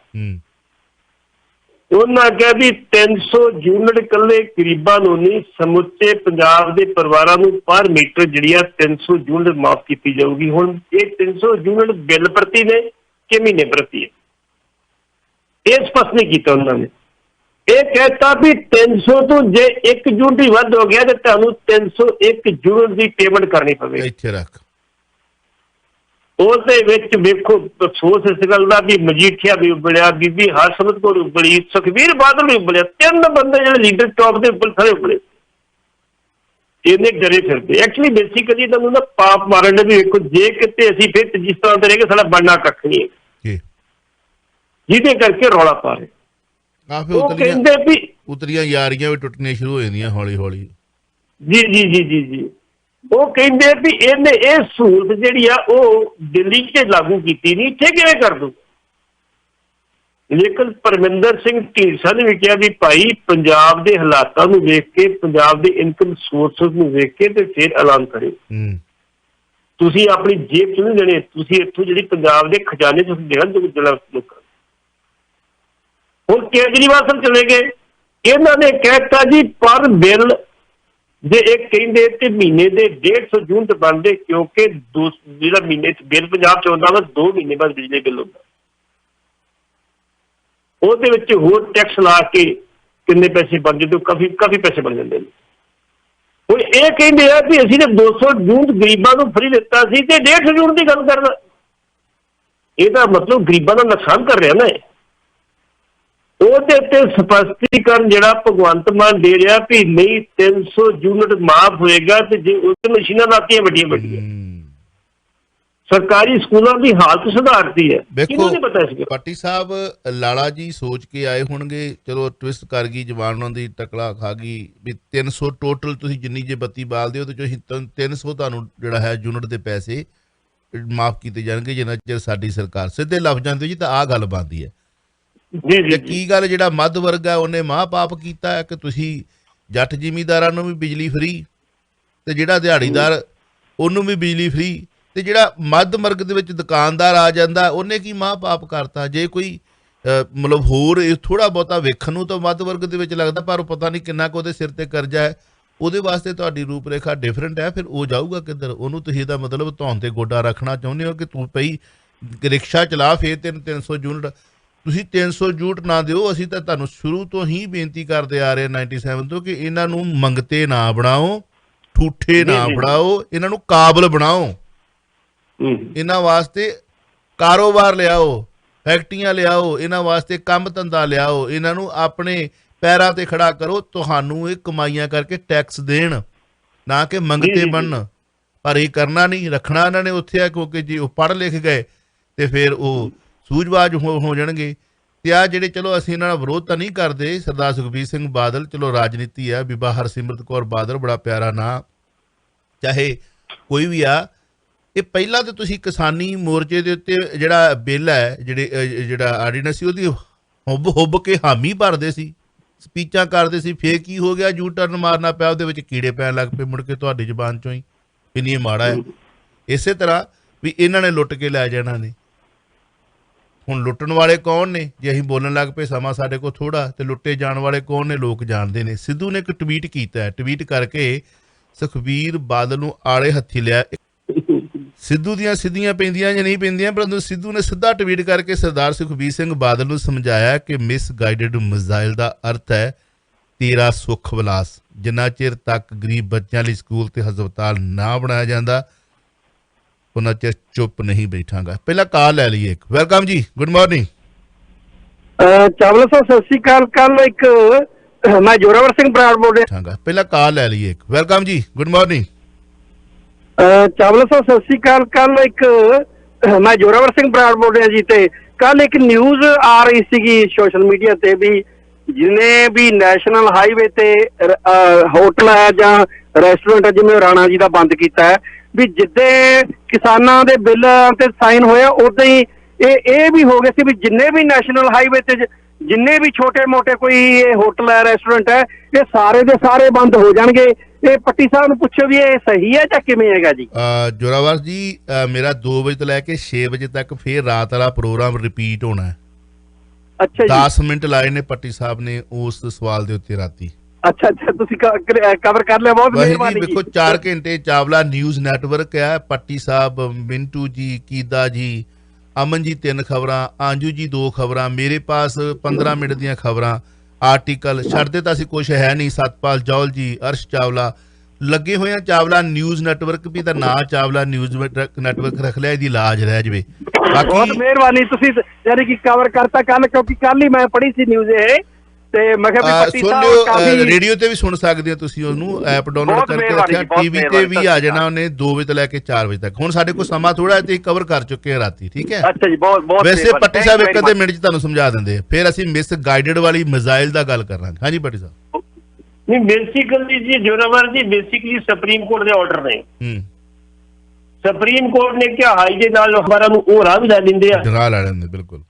ਉਹਨਾਂ ਕਿਹਾ ਵੀ 300 ਯੂਨਿਟ ਇਕੱਲੇ ਗਰੀਬਾਂ ਨੂੰ ਨਹੀਂ, ਸਮੁੱਚੇ ਪੰਜਾਬ ਦੇ ਪਰਿਵਾਰਾਂ ਨੂੰ ਪਰ ਮੀਟਰ ਜਿਹੜੀ ਆ 300 ਯੂਨਿਟ ਮਾਫ ਕੀਤੀ ਜਾਊਗੀ। ਹੁਣ ਇਹ 300 ਯੂਨਿਟ ਬਿੱਲ ਪ੍ਰਤੀ ਨੇ ਕਿ ਮਹੀਨੇ ਪ੍ਰਤੀ ਹੈ, ਇਹ ਸਪਸ਼ਟ ਨਹੀਂ ਕੀਤਾ ਉਹਨਾਂ ਨੇ। ਇਹ ਕਹਿਤਾ ਵੀ 300 ਤੋਂ ਜੇ 1 ਯੂਨਿਟ ਹੀ ਵੱਧ ਹੋ ਗਿਆ ਤੇ ਤੁਹਾਨੂੰ 301 ਯੂਨਿਟ ਦੀ ਪੇਮੈਂਟ ਕਰਨੀ ਪਵੇਗੀ। ਇੱਥੇ ਰੱਖ ਉਹਦੇ ਵਿੱਚ ਵੇਖੋ ਅਫਸੋਸ ਇਸ ਗੱਲ ਦਾ ਵੀ ਮਜੀਠੀਆ ਵੀ ਉਬਲਿਆ, ਬੀਬੀ ਹਰਸਿਮਰਤ ਕੌਰ ਉਬਲੀ, ਸੁਖਬੀਰ ਬਾਦਲ ਵੀ ਉਬਲਿਆ। 3 ਬੰਦੇ ਜਿਹੜੇ ਲੀਡਰ ਟੌਪ ਦੇ ਉੱਪਰ ਸਾਰੇ ਉਬਲੇ, ਇਹਨੇ ਡਰੇ ਫਿਰਦੇ। ਐਕਚੁਅਲੀ ਬੇਸਿਕਲੀ ਇਹਨਾਂ ਨੂੰ ਨਾ ਪਾਪ ਮਾਰਨ ਦੇ ਵੀ ਵੇਖੋ, ਜੇ ਕਿਤੇ ਅਸੀਂ ਫਿਰ ਜਿਸ ਤਰ੍ਹਾਂ ਦੇ ਰਹੇਗੇ ਸਾਡਾ ਬਣਨਾ ਕੱਖ ਨਹੀਂ ਹੈ, ਜਿਹਦੇ ਕਰਕੇ ਰੌਲਾ ਪਾ ਰਹੇ। ਉਹ ਕਹਿੰਦੇ ਵੀ ਉਤਰੀਆਂ ਯਾਰੀਆਂ ਵੀ ਟੁੱਟਣੀਆਂ ਸ਼ੁਰੂ ਹੋ ਜਾਂਦੀਆਂ ਹੌਲੀ ਹੌਲੀ। ਜੀ ਜੀ ਜੀ ਜੀ ਜੀ ਉਹ ਕਹਿੰਦੇ ਵੀ ਇਹਨੇ ਇਹ ਸਹੂਲਤ ਜਿਹੜੀ ਆ ਉਹ ਦਿੱਲੀ 'ਚ ਲਾਗੂ ਕੀਤੀ ਨਹੀਂ, ਇੱਥੇ ਕਿਵੇਂ ਕਰ ਦੂ। ਲੇਕਿਨ ਪਰਮਿੰਦਰ ਸਿੰਘ ਢੀਂਡਸਾ ਨੇ ਵੀ ਕਿਹਾ ਵੀ ਭਾਈ ਪੰਜਾਬ ਦੇ ਹਾਲਾਤਾਂ ਨੂੰ ਵੇਖ ਕੇ, ਪੰਜਾਬ ਦੇ ਇਨਕਮ ਸੋਰਸਸ ਨੂੰ ਵੇਖ ਕੇ ਤੇ ਫਿਰ ਐਲਾਨ ਕਰੇ। ਤੁਸੀਂ ਆਪਣੀ ਜੇਬ 'ਚ ਨਹੀਂ ਦੇਣੇ, ਤੁਸੀਂ ਇੱਥੋਂ ਜਿਹੜੀ ਪੰਜਾਬ ਦੇ ਖਜ਼ਾਨੇ 'ਚ ਤੁਸੀਂ ਦੇਣਾ ਲੋਕਾਂ। ਹੁਣ ਕੇਜਰੀਵਾਲ ਸਾਹਿਬ ਚਲੇ ਗਏ, ਇਹਨਾਂ ਨੇ ਕਹਿਤਾ ਜੀ ਪਰ ਬਿੱਲ ਜੇ ਇਹ ਕਹਿੰਦੇ ਤੇ ਮਹੀਨੇ ਦੇ 150 ਯੂਨਿਟ ਬਣਦੇ, ਕਿਉਂਕਿ ਜਿਹੜਾ ਮਹੀਨੇ 'ਚ ਬਿੱਲ ਪੰਜਾਬ 'ਚ ਆਉਂਦਾ ਵਾ 2 ਮਹੀਨੇ ਬਾਅਦ ਬਿਜਲੀ ਬਿੱਲ ਹੁੰਦਾ, ਉਹਦੇ ਵਿੱਚ ਹੋਰ ਟੈਕਸ ਲਾ ਕੇ ਕਿੰਨੇ ਪੈਸੇ ਬਣ ਜਾਂਦੇ, ਕਾਫੀ ਪੈਸੇ ਬਣ ਜਾਂਦੇ ਨੇ। ਹੁਣ ਇਹ ਕਹਿੰਦੇ ਆ ਵੀ ਅਸੀਂ ਨੇ 200 ਯੂਨਿਟ ਗਰੀਬਾਂ ਨੂੰ ਫਰੀ ਦਿੱਤਾ ਸੀ ਤੇ 150 ਯੂਨਿਟ ਦੀ ਗੱਲ ਕਰਦਾ, ਇਹਦਾ ਮਤਲਬ ਗਰੀਬਾਂ ਦਾ ਨੁਕਸਾਨ ਕਰ ਰਿਹਾ ਨਾ। ਉਹਦੇ ਉੱਤੇ ਸਪਸ਼ਟੀਕਰਨ ਜਿਹੜਾ ਭਗਵੰਤ ਮਾਨ ਦੇ ਰਿਹਾ ਵੀ ਨਹੀਂ 300 ਯੂਨਿਟ ਮਾਫ ਹੋਏਗਾ, ਤੇ ਜੇ ਉਸ ਮਸ਼ੀਨਾਂ ਲਾਤੀਆਂ ਵੱਡੀਆਂ ਵੱਡੀਆਂ ਸਰਕਾਰੀ ਸਕੂਲਾਂ ਦੀ ਹਾਲਤ ਸੁਧਾਰਤੀ ਹੈ। ਵੇਖੋ ਪਾਟੀ ਸਾਹਿਬ ਲਾਲਾ ਜੀ ਸੋਚ ਕੇ ਆਏ ਹੋਣਗੇ, ਚਲੋ ਟਵਿਸਟ ਕਰ ਗਈ ਜਵਾਨ ਉਹਨਾਂ ਦੀ, ਟਕਲਾ ਖਾ ਗਈ ਵੀ 300 ਟੋਟਲ ਤੁਸੀਂ ਜਿੰਨੀ ਜੇ ਬੱਤੀ ਬਾਲਦੇ ਹੋ ਤੇ 300 ਤੁਹਾਨੂੰ ਜਿਹੜਾ ਹੈ ਯੂਨਿਟ ਦੇ ਪੈਸੇ ਮਾਫ ਕੀਤੇ ਜਾਣਗੇ ਜਿੰਨਾ ਚਿਰ ਸਾਡੀ ਸਰਕਾਰ। ਸਿੱਧੇ ਲਫ਼ਜ਼ਾਂ ਤੇ ਜੀ ਤਾਂ ਆਹ ਗੱਲ ਬਣਦੀ ਹੈ। ਤੇ ਕੀ ਗੱਲ ਜਿਹੜਾ ਮੱਧ ਵਰਗ ਹੈ ਉਹਨੇ ਮਾਂ ਪਾਪ ਕੀਤਾ ਹੈ ਕਿ ਤੁਸੀਂ ਜੱਟ ਜ਼ਿਮੀਂਦਾਰਾਂ ਨੂੰ ਵੀ ਬਿਜਲੀ ਫਰੀ ਤੇ ਜਿਹੜਾ ਦਿਹਾੜੀਦਾਰ ਉਹਨੂੰ ਵੀ ਬਿਜਲੀ ਫਰੀ, ਤੇ ਜਿਹੜਾ ਮੱਧ ਵਰਗ ਦੇ ਵਿੱਚ ਦੁਕਾਨਦਾਰ ਆ ਜਾਂਦਾ ਉਹਨੇ ਕੀ ਮਾਂ ਪਾਪ ਕਰਤਾ। ਜੇ ਕੋਈ ਮਤਲਬ ਹੋਰ ਥੋੜਾ ਬਹੁਤਾ ਵੇਖਣ ਨੂੰ ਤਾਂ ਮੱਧ ਵਰਗ ਦੇ ਵਿੱਚ ਲੱਗਦਾ, ਪਰ ਪਤਾ ਨਹੀਂ ਕਿੰਨਾ ਕੁ ਉਹਦੇ ਸਿਰ ਤੇ ਕਰਜ਼ਾ ਹੈ, ਉਹਦੇ ਵਾਸਤੇ ਤੁਹਾਡੀ ਰੂਪ ਰੇਖਾ ਡਿਫਰੈਂਟ ਹੈ। ਫਿਰ ਉਹ ਜਾਊਗਾ ਕਿੱਧਰ? ਉਹਨੂੰ ਤੁਸੀਂ ਇਹਦਾ ਮਤਲਬ ਧੌਣ ਤੇ ਗੋਡਾ ਰੱਖਣਾ ਚਾਹੁੰਦੇ ਹੋ ਕਿ ਤੂੰ ਪਈ ਰਿਕਸ਼ਾ ਚਲਾ ਫੇਰ 300 ਯੂਨਿਟ। ਤੁਸੀਂ 300 ਯੂਨਿਟ ਨਾ ਦਿਓ, ਅਸੀਂ ਤਾਂ ਤੁਹਾਨੂੰ ਸ਼ੁਰੂ ਤੋਂ ਹੀ ਬੇਨਤੀ ਕਰਦੇ ਆ ਰਹੇ 97 ਤੋਂ ਕਿ ਇਹਨਾਂ ਨੂੰ ਮੰਗਤੇ ਨਾ ਬਣਾਓ, ਠੂਠੇ ਨਾ ਬਣਾਓ, ਇਹਨਾਂ ਨੂੰ ਕਾਬਲ ਬਣਾਓ, ਇਹਨਾਂ ਵਾਸਤੇ ਕਾਰੋਬਾਰ ਲਿਆਓ, ਫੈਕਟਰੀਆਂ ਲਿਆਓ, ਇਹਨਾਂ ਵਾਸਤੇ ਕੰਮ ਧੰਦਾ ਲਿਆਓ, ਇਹਨਾਂ ਨੂੰ ਆਪਣੇ ਪੈਰਾਂ ਤੇ ਖੜਾ ਕਰੋ, ਤੁਹਾਨੂੰ ਇਹ ਕਮਾਈਆਂ ਕਰਕੇ ਟੈਕਸ ਦੇਣ, ਨਾ ਕਿ ਮੰਗਤੇ ਬਣਨ। ਪਰ ਇਹ ਕਰਨਾ ਨਹੀਂ, ਰੱਖਣਾ ਇਹਨਾਂ ਨੇ ਉੱਥੇ ਆ, ਕਿਉਂਕਿ ਜੇ ਉਹ ਪੜ੍ਹ ਲਿਖ ਗਏ ਤੇ ਫਿਰ ਉਹ ਸੂਝਵਾਜ ਹੋ ਜਾਣਗੇ। ਤੇ ਆ ਜਿਹੜੇ ਚਲੋ ਅਸੀਂ ਇਹਨਾਂ ਦਾ ਵਿਰੋਧ ਤਾਂ ਨਹੀਂ ਕਰਦੇ, ਸਰਦਾਰ ਸੁਖਬੀਰ ਸਿੰਘ ਬਾਦਲ, ਚਲੋ ਰਾਜਨੀਤੀ ਆ, ਬੀਬਾ ਹਰਸਿਮਰਤ ਕੌਰ ਬਾਦਲ ਬੜਾ ਪਿਆਰਾ ਨਾਂ, ਚਾਹੇ ਕੋਈ ਵੀ ਆ। ਇਹ ਪਹਿਲਾਂ ਤਾਂ ਤੁਸੀਂ ਕਿਸਾਨੀ ਮੋਰਚੇ ਦੇ ਉੱਤੇ ਜਿਹੜਾ ਬਿੱਲ ਹੈ, ਜਿਹੜਾ ਆਰਡੀਨੈਂਸ ਸੀ, ਉਹਦੀ ਹੁੱਬ ਕੇ ਹਾਮੀ ਭਰਦੇ ਸੀ, ਸਪੀਚਾਂ ਕਰਦੇ ਸੀ। ਫੇਰ ਕੀ ਹੋ ਗਿਆ? ਯੂ ਟਰਨ ਮਾਰਨਾ ਪਿਆ, ਉਹਦੇ ਵਿੱਚ ਕੀੜੇ ਪੈਣ ਲੱਗ ਪਏ ਮੁੜ ਕੇ ਤੁਹਾਡੀ ਜ਼ੁਬਾਨ ਚੋਂ ਹੀ, ਇੰਨੀ ਇਹ ਮਾੜਾ ਹੈ। ਇਸੇ ਤਰ੍ਹਾਂ ਵੀ ਇਹਨਾਂ ਨੇ ਲੁੱਟ ਕੇ ਲੈ ਜਾਣਾ ਨੇ। ਹੁਣ ਲੁੱਟਣ ਵਾਲੇ ਕੌਣ ਨੇ? ਜੇ ਅਸੀਂ ਬੋਲਣ ਲੱਗ ਪਏ ਸਮਾਂ ਸਾਡੇ ਕੋਲ ਥੋੜਾ, ਤੇ ਲੁੱਟੇ ਜਾਣ ਵਾਲੇ ਕੌਣ ਨੇ? ਲੋਕ ਜਾਣਦੇ ਨੇ। ਸਿੱਧੂ ਨੇ ਇੱਕ ਟਵੀਟ ਕੀਤਾ ਹੈ, ਟਵੀਟ ਕਰਕੇ ਸੁਖਬੀਰ ਬਾਦਲ ਨੂੰ ਆਲੇ ਹੱਥੀ ਲਿਆ। ਸਿੱਧੂ ਦੀਆਂ ਸਿੱਧੀਆਂ ਪੈਂਦੀਆਂ ਜਾਂ ਨਹੀਂ ਪੈਂਦੀਆਂ, ਪਰੰਤੂ ਸਿੱਧੂ ਨੇ ਸਿੱਧਾ ਟਵੀਟ ਕਰਕੇ ਸਰਦਾਰ ਸੁਖਬੀਰ ਸਿੰਘ ਬਾਦਲ ਨੂੰ ਸਮਝਾਇਆ ਕਿ ਮਿਸਗਾਈਡਡ ਮਿਜ਼ਾਈਲ ਦਾ ਅਰਥ ਹੈ ਤੇਰਾ ਸੁੱਖ ਵਿਲਾਸ। ਜਿੰਨਾ ਚਿਰ ਤੱਕ ਗਰੀਬ ਬੱਚਿਆਂ ਲਈ ਸਕੂਲ ਤੇ ਹਸਪਤਾਲ ਨਾ ਬਣਾਇਆ ਜਾਂਦਾ ਉਹਨਾਂ ਚਿਰ ਚੁੱਪ ਨਹੀਂ ਬੈਠਾਂਗਾ। ਪਹਿਲਾਂ ਕਾਲ ਲੈ ਲਈਏ ਇੱਕ। ਵੈਲਕਮ ਜੀ, ਗੁੱਡ ਮਾਰਨਿੰਗ। ਚਾਵਲਾ ਸਾਹਿਬ ਸਤਿ ਸ਼੍ਰੀ ਅਕਾਲ। ਕੱਲ ਇੱਕ ਮੈਂ ਜੋਰਾਵਰ ਸਿੰਘ ਬਰਾੜ ਬੋਲ ਰਿਹਾ। ਪਹਿਲਾਂ ਕਾਲ ਲੈ ਲਈਏ ਇੱਕ। ਵੈਲਕਮ ਜੀ, ਗੁੱਡ ਮਾਰਨਿੰਗ। ਚਾਵਲਾ ਸਾਹਿਬ ਸਤਿ ਸ਼੍ਰੀ ਅਕਾਲ। ਕੱਲ ਇੱਕ ਮੈਂ ਜੋਰਾਵਰ ਸਿੰਘ ਬਰਾੜ ਬੋਲ ਰਿਹਾ ਜੀ। ਤੇ ਕੱਲ ਇੱਕ ਨਿਊਜ਼ ਆ ਰਹੀ ਸੀਗੀ ਸੋਸ਼ਲ ਮੀਡੀਆ ਤੇ ਵੀ ਜਿੰਨੇ ਵੀ ਨੈਸ਼ਨਲ ਹਾਈਵੇ ਤੇ ਹੋਟਲ ਹੈ ਜਾਂ ਰੈਸਟੋਰੈਂਟ ਹੈ, ਜਿਵੇਂ ਰਾਣਾ ਜੀ ਦਾ ਬੰਦ ਕੀਤਾ ਹੈ, ਵੀ ਜਿੱਦੇ ਕਿਸਾਨਾਂ ਦੇ ਬਿੱਲਾਂ ਤੇ ਸਾਈਨ ਹੋਇਆ ਉਦਾਂ ਹੀ ਇਹ ਵੀ ਹੋ ਗਿਆ ਸੀ ਵੀ ਜਿੰਨੇ ਵੀ ਨੈਸ਼ਨਲ ਹਾਈਵੇ ਤੇ ਜਿੰਨੇ ਵੀ ਛੋਟੇ ਮੋਟੇ ਕੋਈ ਇਹ ਹੋਟਲ ਹੈ, ਰੈਸਟੋਰੈਂਟ ਹੈ, ਇਹ ਸਾਰੇ ਦੇ ਸਾਰੇ ਬੰਦ ਹੋ ਜਾਣਗੇ। ਇਹ ਪੱਟੀ ਸਾਹਿਬ ਨੂੰ ਪੁੱਛੋ ਵੀ ਇਹ ਸਹੀ ਹੈ ਜਾਂ ਕਿਵੇਂ ਹੈਗਾ ਜੀ? ਜੋਰਾਵਰ ਜੀ, ਮੇਰਾ 2 ਵਜੇ ਤੋਂ ਲੈ ਕੇ 6 ਵਜੇ ਤੱਕ ਫੇਰ ਰਾਤ ਵਾਲਾ ਪ੍ਰੋਗਰਾਮ ਰਿਪੀਟ ਹੋਣਾ ਹੈ। ਅੱਛਾ ਜੀ, 10 ਮਿੰਟ ਲਾਏ ਨੇ ਪੱਟੀ ਸਾਹਿਬ ਨੇ ਉਸ ਸਵਾਲ ਦੇ ਉੱਤੇ ਰਾਤੀ। ਅੱਛਾ ਤੁਸੀਂ ਕਵਰ ਕਰ ਲਿਆ, ਬਹੁਤ ਮਿਹਰਬਾਨੀ ਜੀ। ਵੇਖੋ 4 ਘੰਟੇ ਚਾਵਲਾ ਨਿਊਜ਼ ਨੈਟਵਰਕ ਹੈ। ਪੱਟੀ ਸਾਹਿਬ, ਮਿੰਟੂ ਜੀ, ਕੀਦਾ ਜੀ, ਅਮਨ ਜੀ 3 ਖਬਰਾਂ, ਆਂਜੂ ਜੀ 2 ਖਬਰਾਂ, ਮੇਰੇ ਪਾਸ 15 ਮਿੰਟ ਦੀਆਂ ਖਬਰਾਂ, ਆਰਟੀਕਲ ਛੱਡਦੇ ਤਾਂ ਅਸੀਂ ਕੁਛ ਹੈ ਨਹੀਂ। ਸਤਪਾਲ ਜੌਲ ਜੀ, ਅਰਸ਼ ਚਾਵਲਾ ਲੱਗੇ ਹੋਏ ਆ। ਚਾਵਲਾ ਨਿਊਜ਼ ਨੈਟਵਰਕ ਵੀ ਤਾਂ ਨਾਂ ਚਾਵਲਾ ਨਿਊਜ਼ ਨੈਟਵਰਕ ਰੱਖ ਲਿਆ, ਇਹਦੀ ਲਾਜ ਰਹਿ ਜਾਵੇ। ਬਹੁਤ ਮਿਹਰਬਾਨੀ, ਤੁਸੀਂ ਯਾਨੀ ਕਿ ਕਵਰ ਕਰਤਾ ਕੱਲ, ਕਿਉਂਕਿ ਕੱਲ ਹੀ ਮੈਂ ਪੜ੍ਹੀ ਸੀ ਨਿਊਜ਼ ਇਹ, ਤੇ ਮੈਂ ਕਿਹਾ ਰੇਡੀਓ ਤੇ ਵੀ ਸੁਣ ਸਕਦੇ ਹੋ ਤੁਸੀਂ, ਉਹਨੂੰ ਐਪ ਡਾਊਨਲੋਡ ਕਰਕੇ ਰੱਖਿਆ। ਟੀਵੀ ਤੇ ਵੀ ਆ ਜਾਣਾ ਉਹਨੇ 2 ਵਜੇ ਤੋਂ ਲੈ ਕੇ 4 ਵਜੇ ਤੱਕ। ਹੁਣ ਸਾਡੇ ਕੋਲ ਸਮਾਂ ਥੋੜਾ ਤੇ ਕਵਰ ਕਰ ਚੁੱਕੇ ਆ ਰਾਤੀ, ਠੀਕ ਹੈ? ਅੱਛਾ ਜੀ, ਬਹੁਤ ਵੈਸੇ ਪੱਟੀ ਸਾਹਿਬ ਇੱਕ ਅੱਧੇ ਮਿੰਟ ਚ ਤੁਹਾਨੂੰ ਸਮਝਾ ਦਿੰਦੇ, ਫਿਰ ਅਸੀਂ ਮਿਸ ਗਾਈਡਡ ਵਾਲੀ ਮਿਜ਼ਾਈਲ ਦਾ ਗੱਲ ਕਰਾਂਗੇ। ਹਾਂਜੀ ਪੱਟੀ ਸਾਹਿਬ। ਨਹੀਂ ਬੇਸਿਕਲੀ ਜੀ ਜੋਰਾਵਰ ਜੀ ਬੇਸਿਕਲੀ ਸੁਪਰੀਮ ਕੋਰਟ ਦੇ ਆਰਡਰ ਨੇ। ਸੁਪਰੀਮ ਕੋਰਟ ਨੇ ਕਿਹਾ ਹਾਈ ਦੇ ਨਾਲ ਅਖਬਾਰਾਂ ਨੂੰ ਉਹ ਰਾਹ ਵੀ ਲੈ ਦਿੰਦੇ ਆ, ਰਾਹ ਲੈ ਲੈਂਦੇ ਬਿਲਕੁਲ।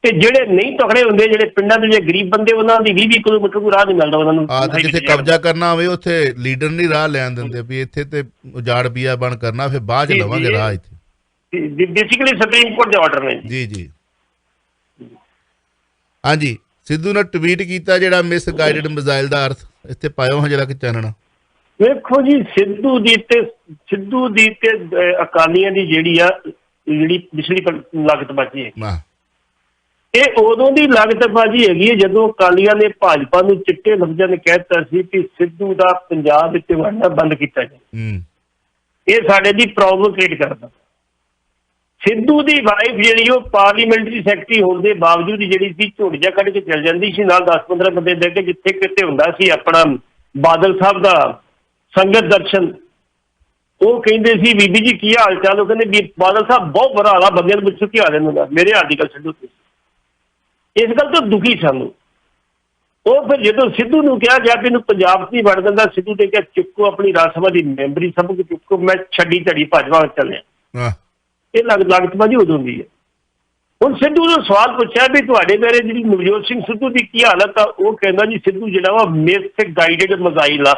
ਤੇ ਜਿਹੜੇ ਨਹੀਂ ਤਕੜੇ ਹੁੰਦੇ, ਜਿਹੜੇ ਪਿੰਡਾਂ ਦੇ ਜਿਹੜੇ ਗਰੀਬ ਬੰਦੇ, ਉਹਨਾਂ ਦੀ 20-20 ਕਿਲੋਮੀਟਰ ਕੋਈ ਰਾਹ ਨਹੀਂ ਮਿਲਦਾ ਉਹਨਾਂ ਨੂੰ। ਤੇ ਜਿੱਥੇ ਕਬਜ਼ਾ ਕਰਨਾ ਹੋਵੇ ਉੱਥੇ ਲੀਡਰ ਨਹੀਂ ਰਾਹ ਲੈਣ ਦਿੰਦੇ ਵੀ ਇੱਥੇ ਤੇ ਉਜਾੜ ਪੀਆ ਬਣ ਕਰਨਾ, ਫਿਰ ਬਾਅਦ ਚ ਲਵਾਂਗੇ ਰਾਹ ਇੱਥੇ। ਬੇਸਿਕਲੀ ਸੁਪਰੀਮ ਕੋਰਟ ਦੇ ਆਰਡਰ ਨੇ ਜੀ ਜੀ। ਹਾਂਜੀ, ਸਿੱਧੂ ਨੇ ਟਵੀਟ ਕੀਤਾ ਜਿਹੜਾ ਮਿਸ ਗਾਈਡਡ ਮਿਜ਼ਾਈਲ ਦਾ ਅਰਥ ਇੱਥੇ ਪਾਇਓ ਹਾਂ ਜਰਾ ਕਿ ਚਾਨਣਾ। ਵੇਖੋ ਜੀ, ਸਿੱਧੂ ਦੀ ਤੇ ਅਕਾਲੀਆਂ ਦੀ ਜਿਹੜੀ ਪਿਛਲੀ ਲਾਗਤਬਾਜ਼ੀ ਹੈ, ਇਹ ਉਦੋਂ ਦੀ ਲਾਗਤਬਾਜ਼ੀ ਹੈਗੀ ਹੈ ਜਦੋਂ ਅਕਾਲੀਆਂ ਨੇ ਭਾਜਪਾ ਨੂੰ ਚਿੱਟੇ ਲਫ਼ਜ਼ਾਂ ਨੇ ਕਹਿ ਦਿੱਤਾ ਸੀ ਕਿ ਸਿੱਧੂ ਦਾ ਪੰਜਾਬ ਵਿੱਚ ਵੜਨਾ ਬੰਦ ਕੀਤਾ ਜਾਏ। ਇਹ ਸਾਡੇ ਦੀ ਪ੍ਰੋਬਲਮ ਕ੍ਰੀਏਟ ਕਰਦਾ। ਸਿੱਧੂ ਦੀ ਵਾਈਫ ਜਿਹੜੀ ਉਹ ਪਾਰਲੀਮੈਂਟਰੀ ਸੈਕਟਰੀ ਹੋਣ ਦੇ ਬਾਵਜੂਦ ਜਿਹੜੀ ਸੀ ਝੋੜੀਆਂ ਕੱਢ ਕੇ ਚੱਲ ਜਾਂਦੀ ਸੀ, ਨਾਲ 10-15 ਬੰਦੇ ਦੇ ਕੇ ਜਿੱਥੇ ਕਿਤੇ ਹੁੰਦਾ ਸੀ ਆਪਣਾ ਬਾਦਲ ਸਾਹਿਬ ਦਾ ਸੰਗਤ ਦਰਸ਼ਨ, ਉਹ ਕਹਿੰਦੇ ਸੀ ਬੀਬੀ ਜੀ ਕੀ ਹਾਲ ਚਾਲ, ਉਹ ਕਹਿੰਦੇ ਵੀ ਬਾਦਲ ਸਾਹਿਬ ਬਹੁਤ ਬੁਰਾ ਹਾਲ ਆ, ਬੰਦਿਆਂ ਨੂੰ ਪੁੱਛੋ ਕੀ ਹਾਲ ਹੈ, ਮੇਰੇ ਹਾਲ ਦੀ ਗੱਲ ਛੱਡੋ ਤੁਸੀਂ। ਇਸ ਗੱਲ ਤੋਂ ਦੁਖੀ ਸਾਨੂੰ। ਉਹ ਫਿਰ ਜਦੋਂ ਸਿੱਧੂ ਨੂੰ ਕਿਹਾ ਗਿਆ ਕਿ ਇਹਨੂੰ ਪੰਜਾਬ 'ਚ ਨਹੀਂ ਵੜ ਦਿੰਦਾ, ਸਿੱਧੂ ਨੇ ਕਿਹਾ ਚੁੱਕੋ ਆਪਣੀ ਰਾਜ ਸਭਾ ਦੀ ਮੈਂਬਰੀ ਸਭ ਕੁਝ ਚੁੱਕੋ, ਮੈਂ ਛੱਡੀ ਝੜੀ ਭਾਜਪਾ ਚੱਲਿਆ। ਇਹ ਲਾਗਤਬਾਜ਼ੀ ਉਦੋਂ ਦੀ ਹੈ। ਹੁਣ ਸਿੱਧੂ ਨੂੰ ਸਵਾਲ ਪੁੱਛਿਆ ਵੀ ਤੁਹਾਡੇ ਬਾਰੇ ਜਿਹੜੀ ਨਵਜੋਤ ਸਿੰਘ ਸਿੱਧੂ ਦੀ ਕੀ ਹਾਲਤ ਆ, ਉਹ ਕਹਿੰਦਾ ਜੀ ਸਿੱਧੂ ਜਿਹੜਾ ਵਾ ਮਿਸ ਗਾਈਡਡ ਮਿਜ਼ਾਈਲ ਆ।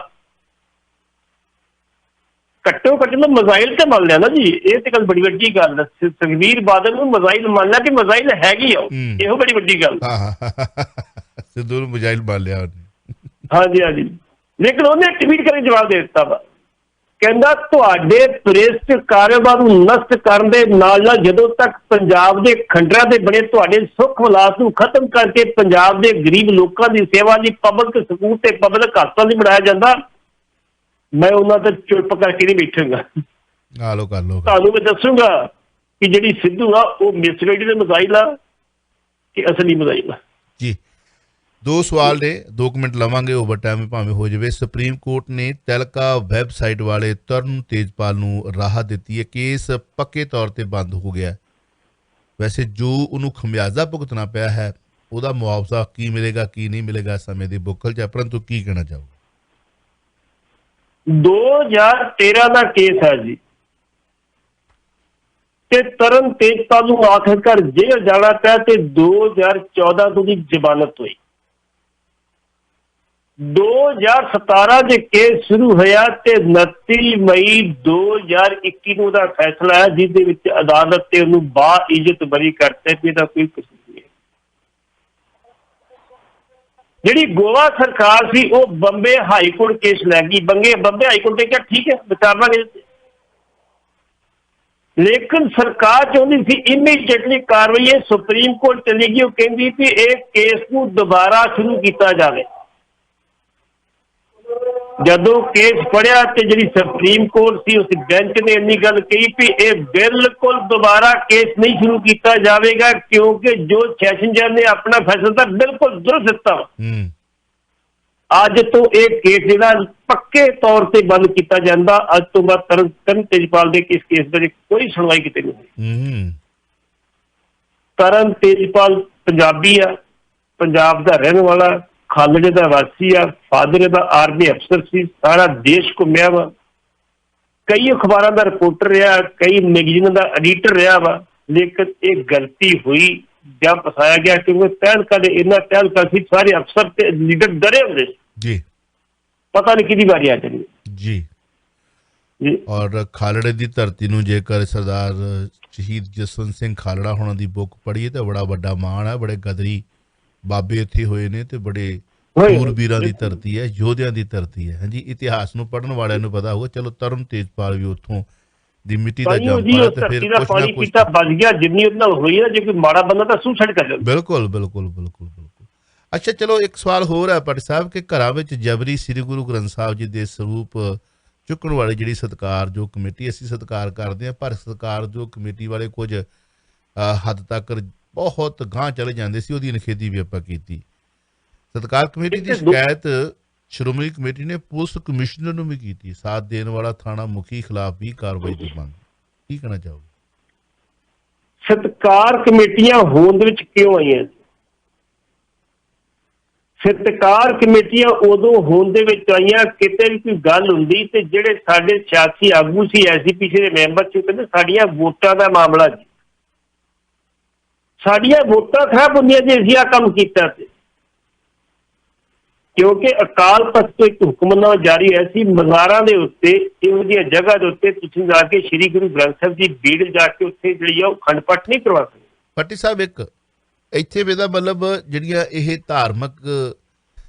ਘੱਟੋ ਘੱਟ ਨੂੰ ਮਿਜ਼ਾਈਲ ਤੇ ਮੰਨ ਲਿਆ ਨਾ ਜੀ, ਇਹ ਤੇ ਗੱਲ ਬੜੀ ਵੱਡੀ ਗੱਲ ਹੈ। ਸੁਖਬੀਰ ਬਾਦਲ ਨੂੰ ਮਿਜ਼ਾਈਲ ਮੰਨ ਲਿਆ ਕਿ ਮਿਜ਼ਾਈਲ ਹੈਗੀ ਆ, ਇਹੋ ਬੜੀ ਵੱਡੀ ਗੱਲ। ਸਿੱਧੂ ਨੂੰ ਮਿਜ਼ਾਈਲ ਮੰਨ ਲਿਆ ਉਹਨੇ। ਹਾਂਜੀ ਹਾਂਜੀ, ਲੇਕਿਨ ਉਹਨੇ ਟਵੀਟ ਕਰਕੇ ਜਵਾਬ ਦੇ ਦਿੱਤਾ ਵਾ, ਕਹਿੰਦਾ ਤੁਹਾਡੇ ਪ੍ਰੇਸਟ ਕਾਰੋਬਾਰ ਨੂੰ ਨਸ਼ਟ ਕਰਨ ਦੇ ਨਾਲ ਨਾਲ ਜਦੋਂ ਤੱਕ ਪੰਜਾਬ ਦੇ ਖੰਡਰਾਂ ਦੇ ਬਣੇ ਤੁਹਾਡੇ ਸੁੱਖ ਵਿਲਾਸ ਨੂੰ ਖਤਮ ਕਰਕੇ ਪੰਜਾਬ ਦੇ ਗਰੀਬ ਲੋਕਾਂ ਦੀ ਸੇਵਾ ਲਈ ਪਬਲਿਕ ਸਕੂਲ ਤੇ ਪਬਲਿਕ ਹਸਪਤਾਲ ਨਹੀਂ ਬਣਾਇਆ ਜਾਂਦਾ, ਮੈਂ ਉਹਨਾਂ ਤੇ ਚੁੱਪ ਕਰਕੇ ਨਹੀਂ ਬੈਠਾਂਗਾ। ਤੁਹਾਨੂੰ ਮੈਂ ਦੱਸੂਗਾ ਕਿ ਜਿਹੜੀ ਸਿੱਧੂ ਆ ਉਹ ਮਿਸਗਾਈਡਡ ਮਿਜ਼ਾਈਲ ਆ ਕਿ ਅਸਲੀ ਮਿਜ਼ਾਈਲ ਆ। ਜੀ, ਦੋ ਸਵਾਲ ਨੇ, 2 ਮਿੰਟ ਲਵਾਂਗੇ, ਓਵਰ ਟਾਈਮ ਭਾਵੇਂ ਹੋ ਜਾਵੇ। ਸੁਪਰੀਮ ਕੋਰਟ ਨੇ ਤਹਿਲਕਾ ਵੈਬਸਾਈਟ ਵਾਲੇ ਤਰਨ ਤੇਜਪਾਲ ਨੂੰ ਰਾਹਤ ਦਿੱਤੀ ਹੈ। ਕੇਸ ਪੱਕੇ ਤੌਰ ਤੇ ਬੰਦ ਹੋ ਗਿਆ। ਵੈਸੇ ਜੋ ਉਹਨੂੰ ਖਮਿਆਜ਼ਾ ਭੁਗਤਣਾ ਪਿਆ ਹੈ ਉਹਦਾ ਮੁਆਵਜ਼ਾ ਕੀ ਮਿਲੇਗਾ ਕੀ ਨਹੀਂ ਮਿਲੇਗਾ ਸਮੇਂ ਦੀ ਬੁੱਕਲ 'ਚ, ਪਰੰਤੂ ਕੀ ਕਹਿਣਾ ਚਾਹੋਗੇ? 2013 ਦਾ ਕੇਸ ਹੈ ਜੀ, ਤੇ ਤਰਨ ਤੇਜਪਾਲ ਨੂੰ ਆਖਿਰਕਾਰ ਜੇਲ੍ਹ ਜਾਣਾ ਪਿਆ ਤੇ 2014 ਤੋਂ ਦੀ ਜ਼ਮਾਨਤ ਹੋਈ। 2017 ਦੇ ਕੇਸ ਸ਼ੁਰੂ ਹੋਇਆ ਤੇ 29 ਮਈ 2021 ਨੂੰ ਦਾ ਫੈਸਲਾ ਹੈ, ਜਿਹਦੇ ਵਿੱਚ ਅਦਾਲਤ ਤੇ ਉਹਨੂੰ ਬਾਇਜ਼ਤ ਬਰੀ ਕਰਤੇ ਕਿ ਇਹਦਾ ਕੋਈ ਕਸੂਰ ਨਹੀਂ। ਜਿਹੜੀ ਗੋਆ ਸਰਕਾਰ ਸੀ ਉਹ ਬੰਬੇ ਹਾਈ ਕੋਰਟ ਕੇਸ ਲੈ ਗਈ। ਬੰਬੇ ਹਾਈ ਕੋਰਟ ਨੇ ਕਿਹਾ ਠੀਕ ਹੈ ਵਿਚਾਰਾਂਗੇ, ਲੇਕਿਨ ਸਰਕਾਰ ਚਾਹੁੰਦੀ ਸੀ ਇਮੀਡੀਏਟਲੀ ਕਾਰਵਾਈ। ਇਹ ਸੁਪਰੀਮ ਕੋਰਟ ਚਲੀ ਗਈ, ਉਹ ਕਹਿੰਦੀ ਕਿ ਇਹ ਕੇਸ ਨੂੰ ਦੁਬਾਰਾ ਸ਼ੁਰੂ ਕੀਤਾ ਜਾਵੇ। ਜਦੋਂ ਕੇਸ ਪੜਿਆ ਤੇ ਜਿਹੜੀ ਸੁਪਰੀਮ ਕੋਰਟ ਸੀ ਉਸ ਬੈਂਚ ਨੇ ਇੰਨੀ ਗੱਲ ਕਹੀ ਕਿ ਇਹ ਬਿਲਕੁਲ ਦੁਬਾਰਾ ਕੇਸ ਨਹੀਂ ਸ਼ੁਰੂ ਕੀਤਾ ਜਾਵੇਗਾ, ਕਿਉਂਕਿ ਜੋ ਸੈਸ਼ਨ ਜੱਜ ਨੇ ਆਪਣਾ ਫੈਸਲਾ ਬਿਲਕੁਲ ਦੁਰਸਤ ਦਿੱਤਾ। ਅੱਜ ਤੋਂ ਇਹ ਕੇਸ ਜਿਹੜਾ ਪੱਕੇ ਤੌਰ ਤੇ ਬੰਦ ਕੀਤਾ ਜਾਂਦਾ। ਅੱਜ ਤੋਂ ਬਾਅਦ ਤਰਨ ਤੇਜਪਾਲ ਦੇ ਕੇਸ ਦੇ ਕੋਈ ਸੁਣਵਾਈ ਕਿਤੇ ਨਹੀਂ ਹੋਈ। ਤਰਨ ਤੇਜਪਾਲ ਪੰਜਾਬੀ ਆ, ਪੰਜਾਬ ਦਾ ਰਹਿਣ ਵਾਲਾ, ਖਾਲੜੇ ਦਾ ਵਾਸੀ ਆ, ਫਾਦਰ ਦਾ ਆਰਮੀ ਅਫਸਰ ਸੀ, ਸਾਰਾ ਦੇਸ਼ ਘੁੰਮਿਆ ਵਾ, ਕਈ ਅਖਬਾਰਾਂ ਦਾ ਰਿਪੋਰਟਰ ਰਿਹਾ, ਕਈ ਮੈਗਜ਼ੀਨਾਂ ਦਾ ਐਡੀਟਰ ਰਿਹਾ ਵਾ, ਲੇਕਿਨ ਇਹ ਗਲਤੀ ਹੋਈ ਜਾਂ ਫਸਾਇਆ ਗਿਆ ਕਿਉਂਕਿ ਤਹਿਲਕਾ ਦੇ ਇੰਨਾ ਤਹਿਲਕਾ ਸੀ, ਸਾਰੇ ਅਫਸਰ ਤੇ ਲੀਡਰ ਡਰੇ ਹੁੰਦੇ ਜੀ, ਪਤਾ ਨਹੀਂ ਕਿਹਦੀ ਵਾਰੀ ਆ ਜਾਣੀ ਜੀ। ਔਰ ਖਾਲੜੇ ਦੀ ਧਰਤੀ ਨੂੰ ਜੇਕਰ ਸਰਦਾਰ ਸ਼ਹੀਦ ਜਸਵੰਤ ਸਿੰਘ ਖਾਲੜਾ ਹੋਣਾ ਦੀ ਬੁੱਕ ਪੜ੍ਹੀਏ ਤਾਂ ਬੜਾ ਵੱਡਾ ਮਾਣ ਹੈ। ਬੜੇ ਗਦਰੀ ਬਾਬੇ ਇੱਥੇ ਹੋਏ ਨੇ ਤੇ ਬੜੇ ਸੂਰਬੀਰਾਂ ਦੀ ਧਰਤੀ ਹੈ, ਯੋਧਿਆਂ ਦੀ ਧਰਤੀ ਹੈ। ਹਾਂਜੀ, ਇਤਿਹਾਸ ਨੂੰ ਪੜ੍ਹਨ ਵਾਲਿਆਂ ਨੂੰ ਪਤਾ ਹੋਊਗਾ। ਚਲੋ ਤਰਨ ਤੇਜਪਾਲ ਵੀ ਉੱਥੋਂ ਦੀ ਮਿੱਟੀ ਦਾ ਜੰਮ ਪਾਇਆ ਤੇ ਫਿਰ ਕੁਛ ਨਾ ਕੁਛ ਬਚ ਗਿਆ ਜਿੰਨੀ ਉਹਦੇ ਨਾਲ ਹੋਈ ਹੈ। ਜੇ ਕੋਈ ਮਾੜਾ ਬੰਦਾ ਤਾਂ ਸੁਸਾਈਡ ਕਰ ਜਾਂਦਾ। ਬਿਲਕੁਲ ਬਿਲਕੁਲ ਬਿਲਕੁਲ ਬਿਲਕੁਲ। ਅੱਛਾ, ਚਲੋ ਇੱਕ ਸਵਾਲ ਹੋਰ ਹੈ ਭੱਟ ਸਾਹਿਬ ਕਿ ਘਰਾਂ ਵਿੱਚ ਜਬਰੀ ਸ੍ਰੀ ਗੁਰੂ ਗ੍ਰੰਥ ਸਾਹਿਬ ਜੀ ਦੇ ਸਰੂਪ ਚੁੱਕਣ ਵਾਲੀ ਜਿਹੜੀ ਸਤਿਕਾਰਯੋਗ ਕਮੇਟੀ, ਅਸੀਂ ਸਤਿਕਾਰ ਕਰਦੇ ਹਾਂ, ਪਰ ਸਤਿਕਾਰਯੋਗ ਕਮੇਟੀ ਵਾਲੇ ਕੁਝ ਹੱਦ ਤੱਕ ਬਹੁਤ ਗਾਂਹ ਚਲੇ ਜਾਂਦੇ ਸੀ, ਉਹਦੀ ਨਿਖੇਧੀ ਵੀ ਆਪਾਂ ਕੀਤੀ। ਸਤਿਕਾਰ ਕਮੇਟੀ ਦੀ ਸ਼ਿਕਾਇਤ ਸ਼੍ਰੋਮਣੀ ਕਮੇਟੀ ਨੇ ਪੁਲਿਸ ਕਮਿਸ਼ਨਰ ਨੂੰ ਵੀ ਕੀਤੀ। ਸਾਥ ਦੇਣ ਵਾਲਾ ਥਾਣਾ ਮੁਖੀ ਖਿਲਾਫ ਵੀ ਕਾਰਵਾਈ ਦੀ ਮੰਗ, ਕੀ ਕਹਿਣਾ ਚਾਹੋਗੇ? ਸਤਿਕਾਰ ਕਮੇਟੀਆਂ ਹੋਂਦ ਵਿੱਚ ਕਿਉਂ ਆਈਆਂ? ਸਤਿਕਾਰ ਕਮੇਟੀਆਂ ਉਦੋਂ ਹੋਣ ਦੇ ਵਿੱਚ ਆਈਆਂ ਕਿਤੇ ਵੀ ਕੋਈ ਗੱਲ ਹੁੰਦੀ ਤੇ ਜਿਹੜੇ ਸਾਡੇ ਸਿਆਸੀ ਆਗੂ ਸੀ ਐਸਜੀਪੀਸੀ ਦੇ ਮੈਂਬਰ ਸੀ ਕਹਿੰਦੇ ਸਾਡੀਆਂ ਵੋਟਾਂ ਦਾ ਮਾਮਲਾ ਜੀ, ਸਾਡੀਆਂ ਵੋਟਾਂ ਖਰਾਬ ਹੁੰਦੀਆਂ ਜੇ ਅਸੀਂ ਆਹ ਕੰਮ ਕੀਤਾ ਤੇ, ਕਿਉਂਕਿ ਅਕਾਲ ਤਖਤ ਤੋਂ ਇੱਕ ਹੁਕਮਨਾਮਾ ਜਾਰੀ ਹੋਇਆ ਸੀ ਮਜ਼ਾਰਾਂ ਦੇ ਉੱਤੇ, ਇਹੋ ਜਿਹੀਆਂ ਜਗ੍ਹਾ ਦੇ ਉੱਤੇ ਤੁਸੀਂ ਜਾ ਕੇ ਸ੍ਰੀ ਗੁਰੂ ਗ੍ਰੰਥ ਸਾਹਿਬ ਦੀ ਬੀੜ ਜਾ ਕੇ ਉੱਥੇ ਜਿਹੜੀ ਆ ਉਹ ਅਖੰਡ ਪਾਠ ਨਹੀਂ ਕਰਵਾ ਸਕਦੇ। ਪੱਟੀ ਸਾਹਿਬ ਇੱਕ ਇੱਥੇ ਇਹਦਾ ਮਤਲਬ ਜਿਹੜੀਆਂ ਇਹ ਧਾਰਮਿਕ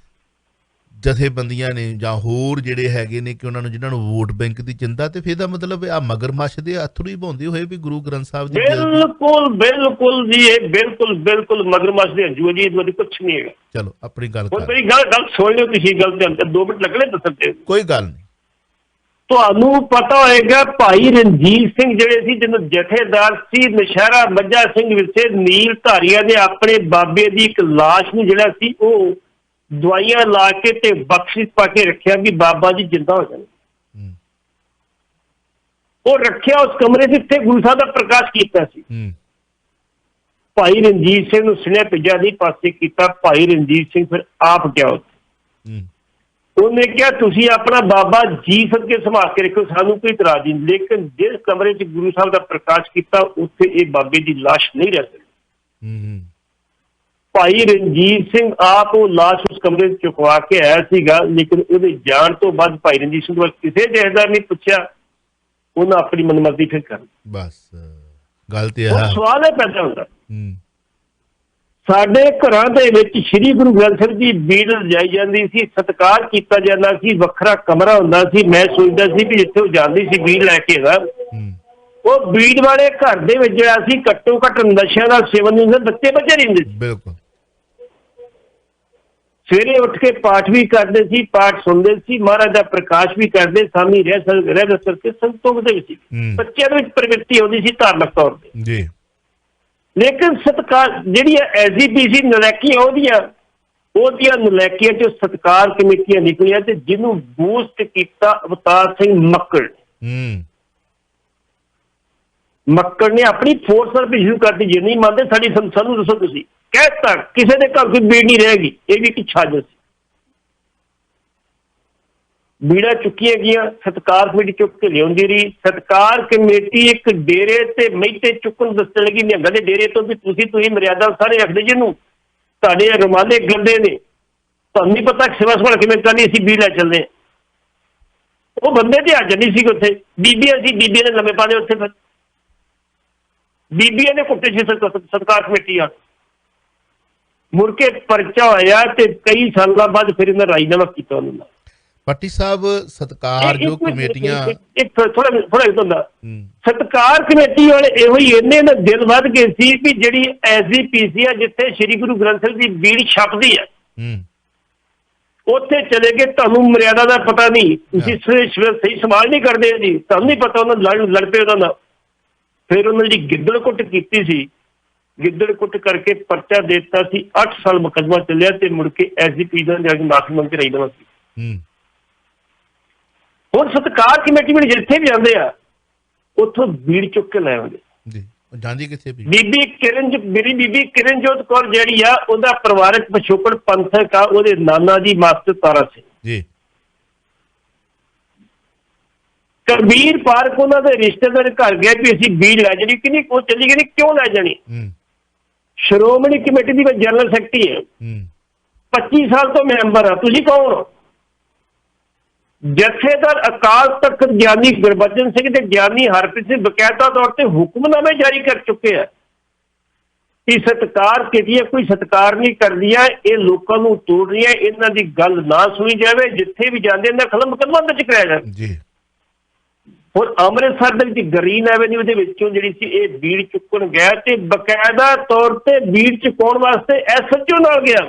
ਜਥੇਬੰਦੀਆਂ ਨੇ ਜਾਂ ਹੋਰ ਜਿਹੜੇ ਹੈਗੇ ਨੇ ਕਿ ਉਹਨਾਂ ਨੂੰ ਜਿਹਨਾਂ ਨੂੰ ਵੋਟ ਬੈਂਕ ਦੀ ਚਿੰਤਾ, ਤੇ ਫਿਰ ਇਹਦਾ ਮਤਲਬ ਆ ਮਗਰਮੱਛ ਦੇ ਅਥਰੂ ਹੀ ਬਹਾਉਂਦੇ ਹੋਏ ਵੀ ਗੁਰੂ ਗ੍ਰੰਥ ਸਾਹਿਬ ਦੀ ਬਿਲਕੁਲ ਬਿਲਕੁਲ ਜੀ, ਇਹ ਬਿਲਕੁਲ ਮਗਰਮੱਛ ਦੇ ਹੰਝੂ ਜੀ, ਇਹਦੇ ਕੁਛ ਨਹੀਂ ਹੈਗਾ। ਚਲੋ ਆਪਣੀ ਗੱਲ ਹੁਣ ਮੇਰੀ ਗੱਲ ਸੁਣ ਲਿਓ ਤੁਸੀਂ, ਗੱਲ ਦੇ ਅੰਦਰ 2 ਮਿੰਟ ਲੱਗਣੇ ਦੱਸਣ ਤੇ। ਕੋਈ ਗੱਲ ਨਹੀਂ। ਤੁਹਾਨੂੰ ਪਤਾ ਹੋਏਗਾ ਭਾਈ ਰਣਜੀਤ ਸਿੰਘ ਜਿਹੜੇ ਸੀ ਜਿਹਨੂੰ ਜਥੇਦਾਰ ਸੀ, ਨਸ਼ਹਿਰਾ ਮੱਝਾ ਸਿੰਘ ਵਿਰਸੇ ਨੀਲ ਧਾਰੀਆ ਨੇ ਆਪਣੇ ਬਾਬੇ ਦੀ ਇੱਕ ਲਾਸ਼ ਨੂੰ ਜਿਹੜਾ ਸੀ ਉਹ ਦਵਾਈਆਂ ਲਾ ਕੇ ਤੇ ਬਖਸ਼ਿਸ਼ ਪਾ ਕੇ ਰੱਖਿਆ ਵੀ ਬਾਬਾ ਜੀ ਜਿੰਦਾ ਹੋ ਜਾਣ। ਉਹ ਰੱਖਿਆ ਉਸ ਕਮਰੇ ਦੇ ਉੱਤੇ ਗੁਰੂ ਸਾਹਿਬ ਦਾ ਪ੍ਰਕਾਸ਼ ਕੀਤਾ ਸੀ। ਭਾਈ ਰਣਜੀਤ ਸਿੰਘ ਨੂੰ ਸੁਨੇਹਾ ਭੇਜਿਆ, ਨਹੀਂ ਪਾਸੇ ਕੀਤਾ। ਭਾਈ ਰਣਜੀਤ ਸਿੰਘ ਫਿਰ ਆਪ ਗਿਆ ਉੱਥੇ, ਉਹਨੇ ਕਿਹਾ ਤੁਸੀਂ ਆਪਣਾ ਬਾਬਾ ਜੀ ਸਦਕੇ ਸੰਭਾਲ ਕੇ ਰੱਖੋ, ਸਾਨੂੰ ਕੋਈ ਇਤਰਾਜ਼ ਨਹੀਂ, ਲੇਕਿਨ ਜਿਸ ਕਮਰੇ 'ਚ ਗੁਰੂ ਸਾਹਿਬ ਦਾ ਪ੍ਰਕਾਸ਼ ਕੀਤਾ ਉੱਥੇ ਇਹ ਬਾਬੇ ਦੀ ਲਾਸ਼ ਨਹੀਂ ਰਹਿ ਸਕਦੀ। ਭਾਈ ਰਣਜੀਤ ਸਿੰਘ ਆਪ ਉਹ ਲਾਸ਼ ਉਸ ਕਮਰੇ 'ਚ ਚੁਕਵਾ ਕੇ ਆਇਆ ਸੀਗਾ, ਲੇਕਿਨ ਉਹਦੇ ਜਾਣ ਤੋਂ ਬਾਅਦ ਭਾਈ ਰਣਜੀਤ ਸਿੰਘ ਕੋਲ ਕਿਸੇ ਜਥੇਦਾਰ ਨੇ ਪੁੱਛਿਆ, ਉਹਨਾਂ ਆਪਣੀ ਮਨਮਰਜ਼ੀ ਫਿਰ ਕਰ ਬਸ ਗੱਲ ਤੇ ਸਵਾਲ ਇਹ ਪੈਦਾ ਹੁੰਦਾ। ਸਾਡੇ ਘਰਾਂ ਦੇ ਵਿੱਚ ਸ੍ਰੀ ਗੁਰੂ ਗ੍ਰੰਥ ਸਾਹਿਬ ਦੀ ਬੀੜ ਲਿਜਾਈ ਜਾਂਦੀ ਸੀ, ਸਤਿਕਾਰ ਕੀਤਾ ਜਾਂਦਾ ਸੀ, ਵੱਖਰਾ ਕਮਰਾ ਹੁੰਦਾ ਸੀ। ਮੈਂ ਸੋਚਦਾ ਸੀ ਕਿ ਜਿੱਥੇ ਉਹ ਜਾਂਦੀ ਸੀ ਬੀੜ ਲੈ ਕੇ ਨਾ, ਉਹ ਬੀੜ ਵਾਲੇ ਘਰ ਦੇ ਵਿੱਚ ਜਿਹੜਾ ਸੀ ਘੱਟੋ ਘੱਟ ਨਸ਼ਿਆਂ ਦਾ ਸੇਵਨ ਨਹੀਂ ਹੁੰਦਾ, ਬੱਚੇ ਰਹਿੰਦੇ ਸੀ। ਬਿਲਕੁਲ ਸਵੇਰੇ ਉੱਠ ਕੇ ਪਾਠ ਵੀ ਕਰਦੇ ਸੀ, ਪਾਠ ਸੁਣਦੇ ਸੀ, ਮਹਾਰਾਜ ਦਾ ਪ੍ਰਕਾਸ਼ ਵੀ ਕਰਦੇ, ਸਾਮੀ ਰਹਿ ਕਰਕੇ ਸੰਤੋਖ ਦੇ ਵਿੱਚ ਬੱਚਿਆਂ ਦੇ ਵਿੱਚ ਪ੍ਰਵਿਰਤੀ ਆਉਂਦੀ ਸੀ ਧਾਰਮਿਕ ਤੌਰ ਤੇ ਜੀ। ਲੇਕਿਨ ਸਤਿਕਾਰ ਜਿਹੜੀਆਂ ਐਸਜੀਪੀਸੀ ਨਲੈਕੀਆਂ ਉਹਦੀਆਂ ਨਲੈਕੀਆਂ 'ਚ ਸਤਿਕਾਰ ਕਮੇਟੀਆਂ ਨਿਕਲੀਆਂ ਤੇ ਜਿਹਨੂੰ ਬੂਸਟ ਕੀਤਾ ਅਵਤਾਰ ਸਿੰਘ ਮੱਕੜ ਨੇ ਆਪਣੀ ਫੋਰਸ ਨਾਲ ਵੀ ਸ਼ੁਰੂ ਕਰਤੀ। ਜੇ ਨਹੀਂ ਮੰਨਦੇ ਸਾਡੀ ਸਾਨੂੰ ਦੱਸੋ ਤੁਸੀਂ, ਕਹਿਤਾ ਕਿਸੇ ਦੇ ਘਰ ਕੋਈ ਬੀੜ ਨਹੀਂ ਰਹੇਗੀ, ਇਹ ਵੀ ਇੱਕ ਸਾਜ਼ਿਸ਼ ਸੀ। ਬੀੜਾ ਚੁੱਕੀਆਂ ਗਈਆਂ, ਸਤਿਕਾਰ ਕਮੇਟੀ ਚੁੱਕ ਕੇ ਲਿਆਉਂਦੀ ਰਹੀ। ਸਤਿਕਾਰ ਕਮੇਟੀ ਇੱਕ ਡੇਰੇ ਤੇ ਮਹਿਤੇ ਚੁੱਕਣ ਦੱਸਣ ਲੱਗੀ ਨਿਹੰਗਾਂ ਦੇ ਡੇਰੇ ਤੋਂ ਵੀ ਤੁਸੀਂ ਮਰਿਆਦਾ ਸਾਰੇ ਰੱਖਦੇ, ਜਿਹਨੂੰ ਤੁਹਾਡੇ ਰੁਮਾਲੇ ਗੰਦੇ ਨੇ, ਤੁਹਾਨੂੰ ਨਹੀਂ ਪਤਾ ਸੇਵਾ ਸੰਭਾਲ ਕਿਵੇਂ ਕਰਨੀ, ਅਸੀਂ ਬੀੜ ਲੈ ਚੱਲਦੇ। ਉਹ ਬੰਦੇ ਤੇ ਹਾਜ਼ਰ ਨਹੀਂ ਸੀ ਉੱਥੇ, ਬੀਬੀਆਂ ਨੇ ਲੰਮੇ ਪਾਦੇ ਉੱਥੇ, ਫਿਰ ਬੀਬੀਆਂ ਨੇ ਕੁੱਟੇ ਸੀ ਸਤਿਕਾਰ ਕਮੇਟੀ ਆ। ਮੁੜ ਕੇ ਪਰਚਾ ਹੋਇਆ ਤੇ ਕਈ ਸਾਲਾਂ ਬਾਅਦ ਫਿਰ ਇਹਨਾਂ ਰਾਜੀਨਾਮਾ ਕੀਤਾ ਉਹਨਾਂ ਦਾ। ਪੱਟੀ ਸਾਹਿਬ ਸਤਿਕਾਰ ਜੋ ਕਮੇਟੀਆਂ ਸਤਿਕਾਰ ਕਮੇਟੀ ਵਾਲੇ ਇਹੋ ਹੀ ਇੰਨੇ ਨਾ ਦਿਲ ਵੱਧ ਗਏ ਸੀ ਵੀ ਜਿਹੜੀ ਐਸਜੀਪੀਸੀ ਆ ਜਿੱਥੇ ਸ੍ਰੀ ਗੁਰੂ ਗ੍ਰੰਥ ਸਾਹਿਬ ਦੀ ਬੀੜ ਛਪਦੀ ਆ ਉੱਥੇ ਚਲੇ ਗਏ। ਤੁਹਾਨੂੰ ਮਰਿਆਦਾ ਦਾ ਪਤਾ ਨਹੀਂ, ਤੁਸੀਂ ਸਹੀ ਸਮਾਜ ਨਹੀਂ ਕਰਦੇ ਜੀ, ਤੁਹਾਨੂੰ ਨਹੀਂ ਪਤਾ। ਉਹਨਾਂ ਲੜ ਪਏ ਉਹਨਾਂ ਦਾ। ਫਿਰ ਉਹਨਾਂ ਦੀ ਗਿੱਦੜ ਕੁੱਟ ਕੀਤੀ ਸੀ, ਗਿੱਦੜ ਕੁੱਟ ਕਰਕੇ ਪਰਚਾ ਦੇ ਦਿੱਤਾ ਸੀ। 8 ਸਾਲ ਮੁਕੱਦਮਾ ਚੱਲਿਆ ਤੇ ਮੁੜ ਕੇ ਐਸਜੀਪੀ ਦਾ ਜਾ ਕੇ ਮਾਫੀ ਮੰਗ ਕੇ ਰਾਜੀਨਾਮਾ ਸੀ। ਹੁਣ ਸਤਿਕਾਰ ਕਮੇਟੀ ਵਿੱਚ ਜਿੱਥੇ ਵੀ ਜਾਂਦੇ ਆ ਉੱਥੋਂ ਬੀੜ ਚੁੱਕ ਕੇ ਲੈ ਆਉਂਦੇ ਜੀ। ਜਾਂਦੀ ਕਿੱਥੇ ਬੀਬੀ ਕਿਰਨਜੋਤ ਕੌਰ ਜਿਹੜੀ ਆ, ਉਹਦਾ ਪਰਿਵਾਰਕ ਪਿਛੋਕੜ ਪੰਥਕ ਆ। ਉਹਦੇ ਨਾਨਾ ਜੀ ਮਾਸਟਰ ਤਾਰਾ ਸਿੰਘ ਜੀ। ਕਬੀਰ ਪਾਰਕ ਉਹਨਾਂ ਦੇ ਰਿਸ਼ਤੇਦਾਰ ਘਰ ਗਏ ਵੀ ਅਸੀਂ ਬੀੜ ਲੈ ਜਾਣੀ, ਕਿ ਨਹੀਂ ਉਹ ਚੱਲੀ ਗਈ। ਕਿਉਂ ਲੈ ਜਾਣੀ? ਸ਼੍ਰੋਮਣੀ ਕਮੇਟੀ ਦੀ ਮੈਂ ਜਨਰਲ ਸੈਕਟਰੀ ਹਾਂ, 25 ਸਾਲ ਤੋਂ ਮੈਂਬਰ ਆ। ਤੁਸੀਂ ਕੌਣ ਹੋ? ਜਥੇਦਾਰ ਅਕਾਲ ਤਖਤ ਗਿਆਨੀ ਗੁਰਬਚਨ ਸਿੰਘ ਤੇ ਗਿਆਨੀ ਹਰਪ੍ਰੀਤ ਸਿੰਘ ਬਕਾਇਦਾ ਤੌਰ ਤੇ ਹੁਕਮਨਾਮੇ ਜਾਰੀ ਕਰ ਚੁੱਕੇ ਆ ਕਿ ਸਤਿਕਾਰ ਕਮੇਟੀਆਂ ਕੋਈ ਸਤਿਕਾਰ ਨਹੀਂ ਕਰਦੀਆਂ, ਇਹ ਲੋਕਾਂ ਨੂੰ ਤੋੜ ਰਹੀਆਂ, ਇਹਨਾਂ ਦੀ ਗੱਲ ਨਾ ਸੁਣੀ ਜਾਵੇ। ਜਿੱਥੇ ਵੀ ਜਾਂਦੇ ਇਹਨਾਂ ਖਿਲਾਫ ਮੁਕੱਦਮਾ ਦਰਜ ਕਰਾਇਆ ਜਾਵੇ ਜੀ। ਹੁਣ ਅੰਮ੍ਰਿਤਸਰ ਦੇ ਵਿੱਚ ਗਰੀਨ ਐਵੇਨਿਊ ਦੇ ਵਿੱਚੋਂ ਜਿਹੜੀ ਸੀ ਇਹ ਬੀੜ ਚੁੱਕਣ ਗਿਆ ਤੇ ਬਕਾਇਦਾ ਤੌਰ ਤੇ ਬੀੜ ਚੁਕਾਉਣ ਵਾਸਤੇ ਐਸਐਚਓ ਨਾਲ ਗਿਆ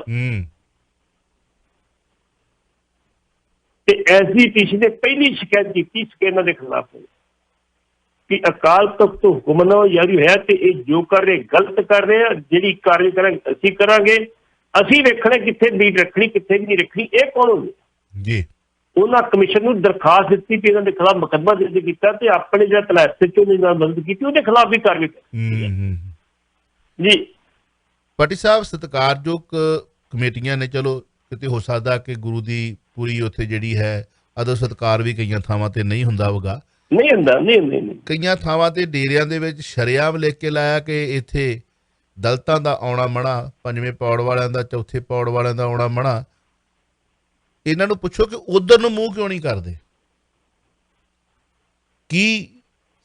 ਤੇ ਐਸਜੀਪੀਸੀ ਨੇ ਪਹਿਲੀ ਸ਼ਿਕਾਇਤ ਕੀਤੀ ਇਹਨਾਂ ਦੇ ਖਿਲਾਫ ਕਿ ਅਕਾਲ ਤਖਤ ਤੋਂ ਹੁਕਮਨਾਮਾ ਜਾਰੀ ਹੋਇਆ ਤੇ ਇਹ ਜੋ ਕਰ ਰਹੇ ਗਲਤ ਕਰ ਰਹੇ ਆ। ਜਿਹੜੀ ਕਾਰਵਾਈ ਕਰਾਂਗੇ ਅਸੀਂ ਕਰਾਂਗੇ, ਅਸੀਂ ਵੇਖਣਾ ਕਿੱਥੇ ਬੀੜ ਰੱਖਣੀ ਕਿੱਥੇ ਵੀ ਨਹੀਂ ਰੱਖਣੀ। ਇਹ ਕੌਣ ਹੋਵੇ ਜੀ? ਉਹਨਾਂ ਕਮਿਸ਼ਨ ਨੂੰ ਦਰਖਾਸਤ ਦਿੱਤੀ ਕਿ ਇਹਨਾਂ ਦੇ ਖਿਲਾਫ ਮੁਕੱਦਮਾ ਦਰਜ ਕੀਤਾ ਤੇ ਆਪਣੇ ਜਿਹੜਾ ਐਸਐਚਓ ਨੇ ਨਾਲ ਮਦਦ ਕੀਤੀ ਉਹਦੇ ਖਿਲਾਫ ਵੀ ਕਾਰਵਾਈ ਜੀ। ਪੱਟੀ ਸਾਹਿਬ ਸਤਿਕਾਰਯੋਗ ਕਮੇਟੀਆਂ ਨੇ ਚਲੋ ਕਿਤੇ ਹੋ ਸਕਦਾ ਕਿ ਗੁਰੂ ਦੀ ਪੂਰੀ ਉੱਥੇ ਜਿਹੜੀ ਹੈ ਅਦਰ ਸਤਿਕਾਰ ਵੀ ਕਈਆਂ ਥਾਵਾਂ ਤੇ ਨਹੀਂ ਹੁੰਦਾ ਹੋਗਾ। ਨਹੀਂ ਹੁੰਦਾ, ਨਹੀਂ। ਕਈਆਂ ਥਾਵਾਂ ਤੇ ਡੇਰਿਆਂ ਦੇ ਵਿੱਚ ਸ਼ਰੇਆਮ ਲਿਖ ਕੇ ਲਾਇਆ ਕਿ ਇੱਥੇ ਦਲਿਤਾਂ ਦਾ ਆਉਣਾ ਮਨਾ, ਪੰਜਵੇਂ ਪੌੜ ਵਾਲਿਆਂ ਦਾ, ਚੌਥੇ ਪੌੜ ਵਾਲਿਆਂ ਦਾ ਆਉਣਾ ਮਨਾ। ਇਹਨਾਂ ਨੂੰ ਪੁੱਛੋ ਕਿ ਉਧਰ ਨੂੰ ਮੂੰਹ ਕਿਉਂ ਨਹੀਂ ਕਰਦੇ? ਕੀ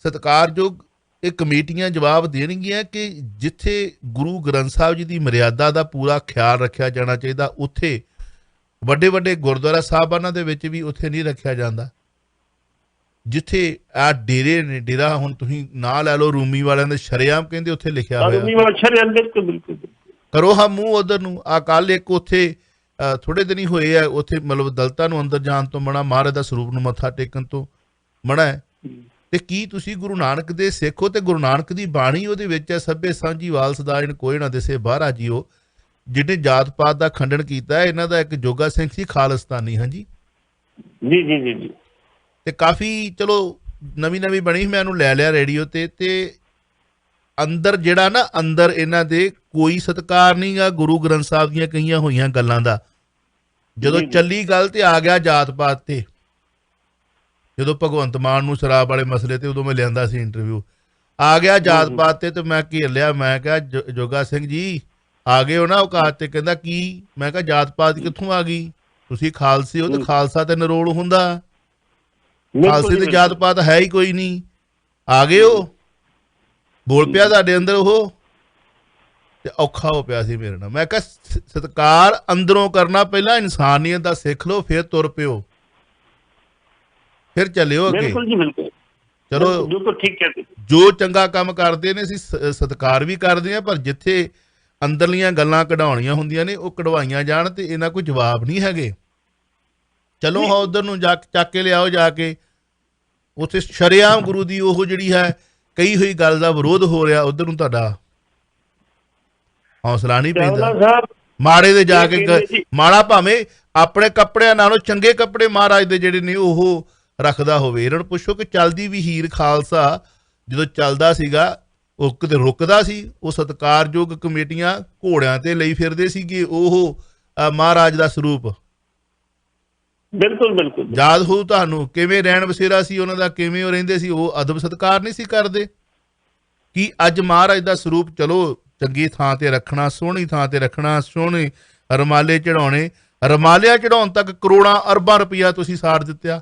ਸਤਿਕਾਰਯੋਗ ਇਹ ਕਮੇਟੀਆਂ ਜਵਾਬ ਦੇਣਗੀਆਂ ਕਿ ਜਿੱਥੇ ਗੁਰੂ ਗ੍ਰੰਥ ਸਾਹਿਬ ਜੀ ਦੀ ਮਰਿਆਦਾ ਦਾ ਪੂਰਾ ਖਿਆਲ ਰੱਖਿਆ ਜਾਣਾ ਚਾਹੀਦਾ, ਉੱਥੇ ਵੱਡੇ ਵੱਡੇ ਗੁਰਦੁਆਰਾ ਸਾਹਿਬਾਨਾਂ ਦੇ ਵਿੱਚ ਵੀ ਉੱਥੇ ਨਹੀਂ ਰੱਖਿਆ ਜਾਂਦਾ? ਜਿੱਥੇ ਆ ਡੇਰੇ ਨੇ, ਡੇਰਾ ਹੁਣ ਤੁਸੀਂ ਨਾਂ ਲੈ ਲਓ ਰੂਮੀ ਵਾਲਿਆਂ ਦੇ, ਸ਼ਰੇਆਮ ਕਹਿੰਦੇ ਉੱਥੇ ਲਿਖਿਆ ਹੋਇਆ ਬਿਲਕੁਲ ਕਰੋ ਹਾਂ ਮੂੰਹ ਉਧਰ ਨੂੰ। ਆ ਕੱਲ ਇੱਕ ਉੱਥੇ ਥੋੜੇ ਦਿਨ ਹੀ ਹੋਏ ਆ, ਉੱਥੇ ਮਤਲਬ ਦਲਿਤਾਂ ਨੂੰ ਅੰਦਰ ਜਾਣ ਤੋਂ ਮਨਾ, ਮਹਾਰਾਜ ਦਾ ਸਰੂਪ ਨੂੰ ਮੱਥਾ ਟੇਕਣ ਤੋਂ ਮਨਾ ਹੈ। ਤੇ ਕੀ ਤੁਸੀਂ ਗੁਰੂ ਨਾਨਕ ਦੇ ਸਿੱਖ ਹੋ? ਤੇ ਗੁਰੂ ਨਾਨਕ ਦੀ ਬਾਣੀ ਉਹਦੇ ਵਿੱਚ ਹੈ, ਸਭੇ ਸਾਂਝੀ ਵਾਲ ਸਦਾਇਣ ਕੋਈ ਨਾ ਦਿਸੇ ਬਾਹਰਾ ਜੀਓ। ਜਿਹਨੇ ਜਾਤ ਪਾਤ ਦਾ ਖੰਡਨ ਕੀਤਾ ਹੈ, ਇਹਨਾਂ ਦਾ ਇੱਕ ਜੋਗਾ ਸਿੰਘ ਸੀ ਖਾਲਿਸਤਾਨੀ। ਹਾਂਜੀ ਜੀ। ਤੇ ਕਾਫੀ ਚਲੋ ਨਵੀਂ ਬਣੀ, ਮੈਂ ਇਹਨੂੰ ਲੈ ਲਿਆ ਰੇਡੀਓ ਤੇ ਅੰਦਰ ਜਿਹੜਾ ਨਾ, ਅੰਦਰ ਇਹਨਾਂ ਦੇ ਕੋਈ ਸਤਿਕਾਰ ਨਹੀਂ ਗਾ ਗੁਰੂ ਗ੍ਰੰਥ ਸਾਹਿਬ ਦੀਆਂ ਕਈਆਂ ਹੋਈਆਂ ਗੱਲਾਂ ਦਾ। ਜਦੋਂ ਚੱਲੀ ਗੱਲ ਤੇ ਆ ਗਿਆ ਜਾਤ ਪਾਤ ਤੇ, ਜਦੋਂ ਭਗਵੰਤ ਮਾਨ ਨੂੰ ਸ਼ਰਾਬ ਵਾਲੇ ਮਸਲੇ ਤੇ ਉਦੋਂ ਮੈਂ ਲਿਆਂਦਾ ਸੀ ਇੰਟਰਵਿਊ, ਆ ਗਿਆ ਜਾਤ ਪਾਤ ਤੇ ਮੈਂ ਘੇਰ ਲਿਆ। ਮੈਂ ਕਿਹਾ ਜੋਗਾ ਸਿੰਘ ਜੀ ਆ ਗਏ ਹੋ ਨਾ ਔਕਾਤ ਤੇ? ਕਹਿੰਦਾ ਕੀ? ਮੈਂ ਕਿਹਾ ਜਾਤ ਪਾਤ ਕਿੱਥੋਂ ਆ ਗਈ? ਤੁਸੀਂ ਖਾਲਸੇ ਹੋ ਤੇ ਖਾਲਸਾ ਤੇ ਨਰੋਲ ਹੁੰਦਾ, ਖਾਲਸੇ ਤੇ ਜਾਤ ਪਾਤ ਹੈ ਹੀ ਕੋਈ ਨਹੀਂ। ਆ ਗਏ ਹੋ, ਬੋਲ ਪਿਆ ਤੁਹਾਡੇ ਅੰਦਰ ਉਹ, ਤੇ ਔਖਾ ਹੋ ਪਿਆ ਸੀ ਮੇਰੇ ਨਾਲ। ਮੈਂ ਕਿਹਾ ਸਤਿਕਾਰ ਅੰਦਰੋਂ ਕਰਨਾ, ਪਹਿਲਾਂ ਇਨਸਾਨੀਅਤ ਦਾ ਸਿੱਖ ਲਓ, ਫਿਰ ਤੁਰ ਪਿਓ, ਫਿਰ ਚੱਲਿਓ ਅੱਗੇ। ਚਲੋ ਠੀਕ ਹੈ, ਜੋ ਚੰਗਾ ਕੰਮ ਕਰਦੇ ਨੇ ਅਸੀਂ ਸਤਿਕਾਰ ਵੀ ਕਰਦੇ ਹਾਂ, ਪਰ ਜਿੱਥੇ ਅੰਦਰਲੀਆਂ ਗੱਲਾਂ ਕਢਾਉਣੀਆਂ ਹੁੰਦੀਆਂ ਨੇ ਉਹ ਕਢਵਾਈਆਂ ਜਾਣ, ਤੇ ਇਹਨਾਂ ਕੋਈ ਜਵਾਬ ਨਹੀਂ ਹੈਗੇ। ਚਲੋ ਹਾਂ ਉਧਰ ਨੂੰ ਜਾ ਚੱਕ ਕੇ ਲਿਆਓ, ਜਾ ਕੇ ਉੱਥੇ ਸ਼ਰੇਆਮ ਗੁਰੂ ਦੀ ਉਹ ਜਿਹੜੀ ਹੈ ਕਈ ਹੋਈ ਗੱਲ ਦਾ ਵਿਰੋਧ ਹੋ ਰਿਹਾ, ਉਧਰ ਨੂੰ ਤੁਹਾਡਾ ਹੌਸਲਾ ਨਹੀਂ ਪੈਂਦਾ। ਮਾੜੇ ਦੇ ਜਾ ਕੇ ਮਾੜਾ ਭਾਵੇਂ ਆਪਣੇ ਕੱਪੜਿਆਂ ਨਾਲੋਂ ਚੰਗੇ ਕੱਪੜੇ ਮਹਾਰਾਜ ਦੇ ਜਿਹੜੇ ਨੇ ਉਹ ਰੱਖਦਾ ਹੋਵੇ। ਇਹਨਾਂ ਨੂੰ ਪੁੱਛੋ ਕਿ ਚੱਲਦੀ ਵੀ ਹੀਰ ਖਾਲਸਾ ਜਦੋਂ ਚੱਲਦਾ ਸੀਗਾ ਉਹ ਕਿਤੇ ਰੁਕਦਾ ਸੀ? ਉਹ ਸਤਿਕਾਰਯੋਗ ਕਮੇਟੀਆਂ ਘੋੜਿਆਂ ਤੇ ਲਈ ਫਿਰਦੇ ਸੀਗੇ ਉਹ ਮਹਾਰਾਜ ਦਾ ਸਰੂਪ। ਬਿਲਕੁਲ ਯਾਦ ਹੋਊ ਤੁਹਾਨੂੰ ਕਿਵੇਂ ਰਹਿਣ ਬਸੇਰਾ ਸੀ ਉਹਨਾਂ ਦਾ, ਕਿਵੇਂ ਉਹ ਰਹਿੰਦੇ ਸੀ, ਉਹ ਅਦਬ ਸਤਿਕਾਰ ਨਹੀਂ ਸੀ ਕਰਦੇ। ਕੀ ਅੱਜ ਮਹਾਰਾਜ ਦਾ ਸਰੂਪ ਚਲੋ ਚੰਗੀ ਥਾਂ ਤੇ ਰੱਖਣਾ, ਸੋਹਣੀ ਥਾਂ ਤੇ ਰੱਖਣਾ, ਸੋਹਣੇ ਰਮਾਲੇ ਚੜਾਉਣੇ, ਰਮਾਲਿਆਂ ਚੜਾਉਣ ਤੱਕ ਕਰੋੜਾਂ ਅਰਬਾਂ ਰੁਪਈਆ ਤੁਸੀਂ ਸਾੜ ਦਿੱਤਾ,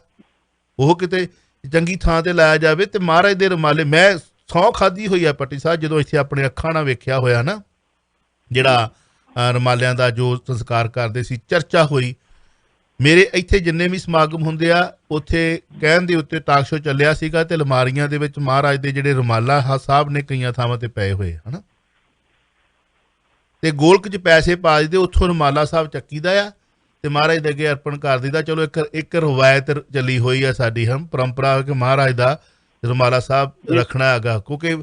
ਉਹ ਕਿਤੇ ਚੰਗੀ ਥਾਂ ਤੇ ਲਾਇਆ ਜਾਵੇ। ਤੇ ਮਹਾਰਾਜ ਦੇ ਰਮਾਲੇ, ਮੈਂ ਸਹੁੰ ਖਾਧੀ ਹੋਈ ਆ ਪੱਟੀ ਸਾਹਿਬ, ਜਦੋਂ ਇੱਥੇ ਆਪਣੇ ਅੱਖਾਂ ਨਾਲ ਵੇਖਿਆ ਹੋਇਆ ਨਾ, ਜਿਹੜਾ ਰਮਾਲਿਆਂ ਦਾ ਜੋ ਸੰਸਕਾਰ ਕਰਦੇ ਸੀ, ਚਰਚਾ ਹੋਈ। ਮੇਰੇ ਇੱਥੇ ਜਿੰਨੇ ਵੀ ਸਮਾਗਮ ਹੁੰਦੇ ਆ ਉੱਥੇ ਕਹਿਣ ਦੇ ਉੱਤੇ ਟਾਕ ਸ਼ੋ ਚੱਲਿਆ ਸੀਗਾ, ਤੇ ਅਲਮਾਰੀਆਂ ਦੇ ਵਿੱਚ ਮਹਾਰਾਜ ਦੇ ਜਿਹੜੇ ਰੁਮਾਲਾ ਸਾਹਿਬ ਨੇ ਕਈਆਂ ਥਾਵਾਂ ਤੇ ਪਏ ਹੋਏ ਹਨਾ, ਤੇ ਗੋਲਕ 'ਚ ਪੈਸੇ ਪਾ ਦਿੱਤੇ, ਉੱਥੋਂ ਰੁਮਾਲਾ ਸਾਹਿਬ ਚੱਕੀਦਾ ਆ ਤੇ ਮਹਾਰਾਜ ਦੇ ਅੱਗੇ ਅਰਪਣ ਕਰ ਦਿੱਤਾ। ਚਲੋ ਇੱਕ ਰਵਾਇਤ ਚੱਲੀ ਹੋਈ ਆ ਸਾਡੀ ਪਰੰਪਰਾ ਕਿ ਮਹਾਰਾਜ ਦਾ ਰੁਮਾਲਾ ਸਾਹਿਬ ਰੱਖਣਾ ਹੈਗਾ, ਕਿਉਂਕਿ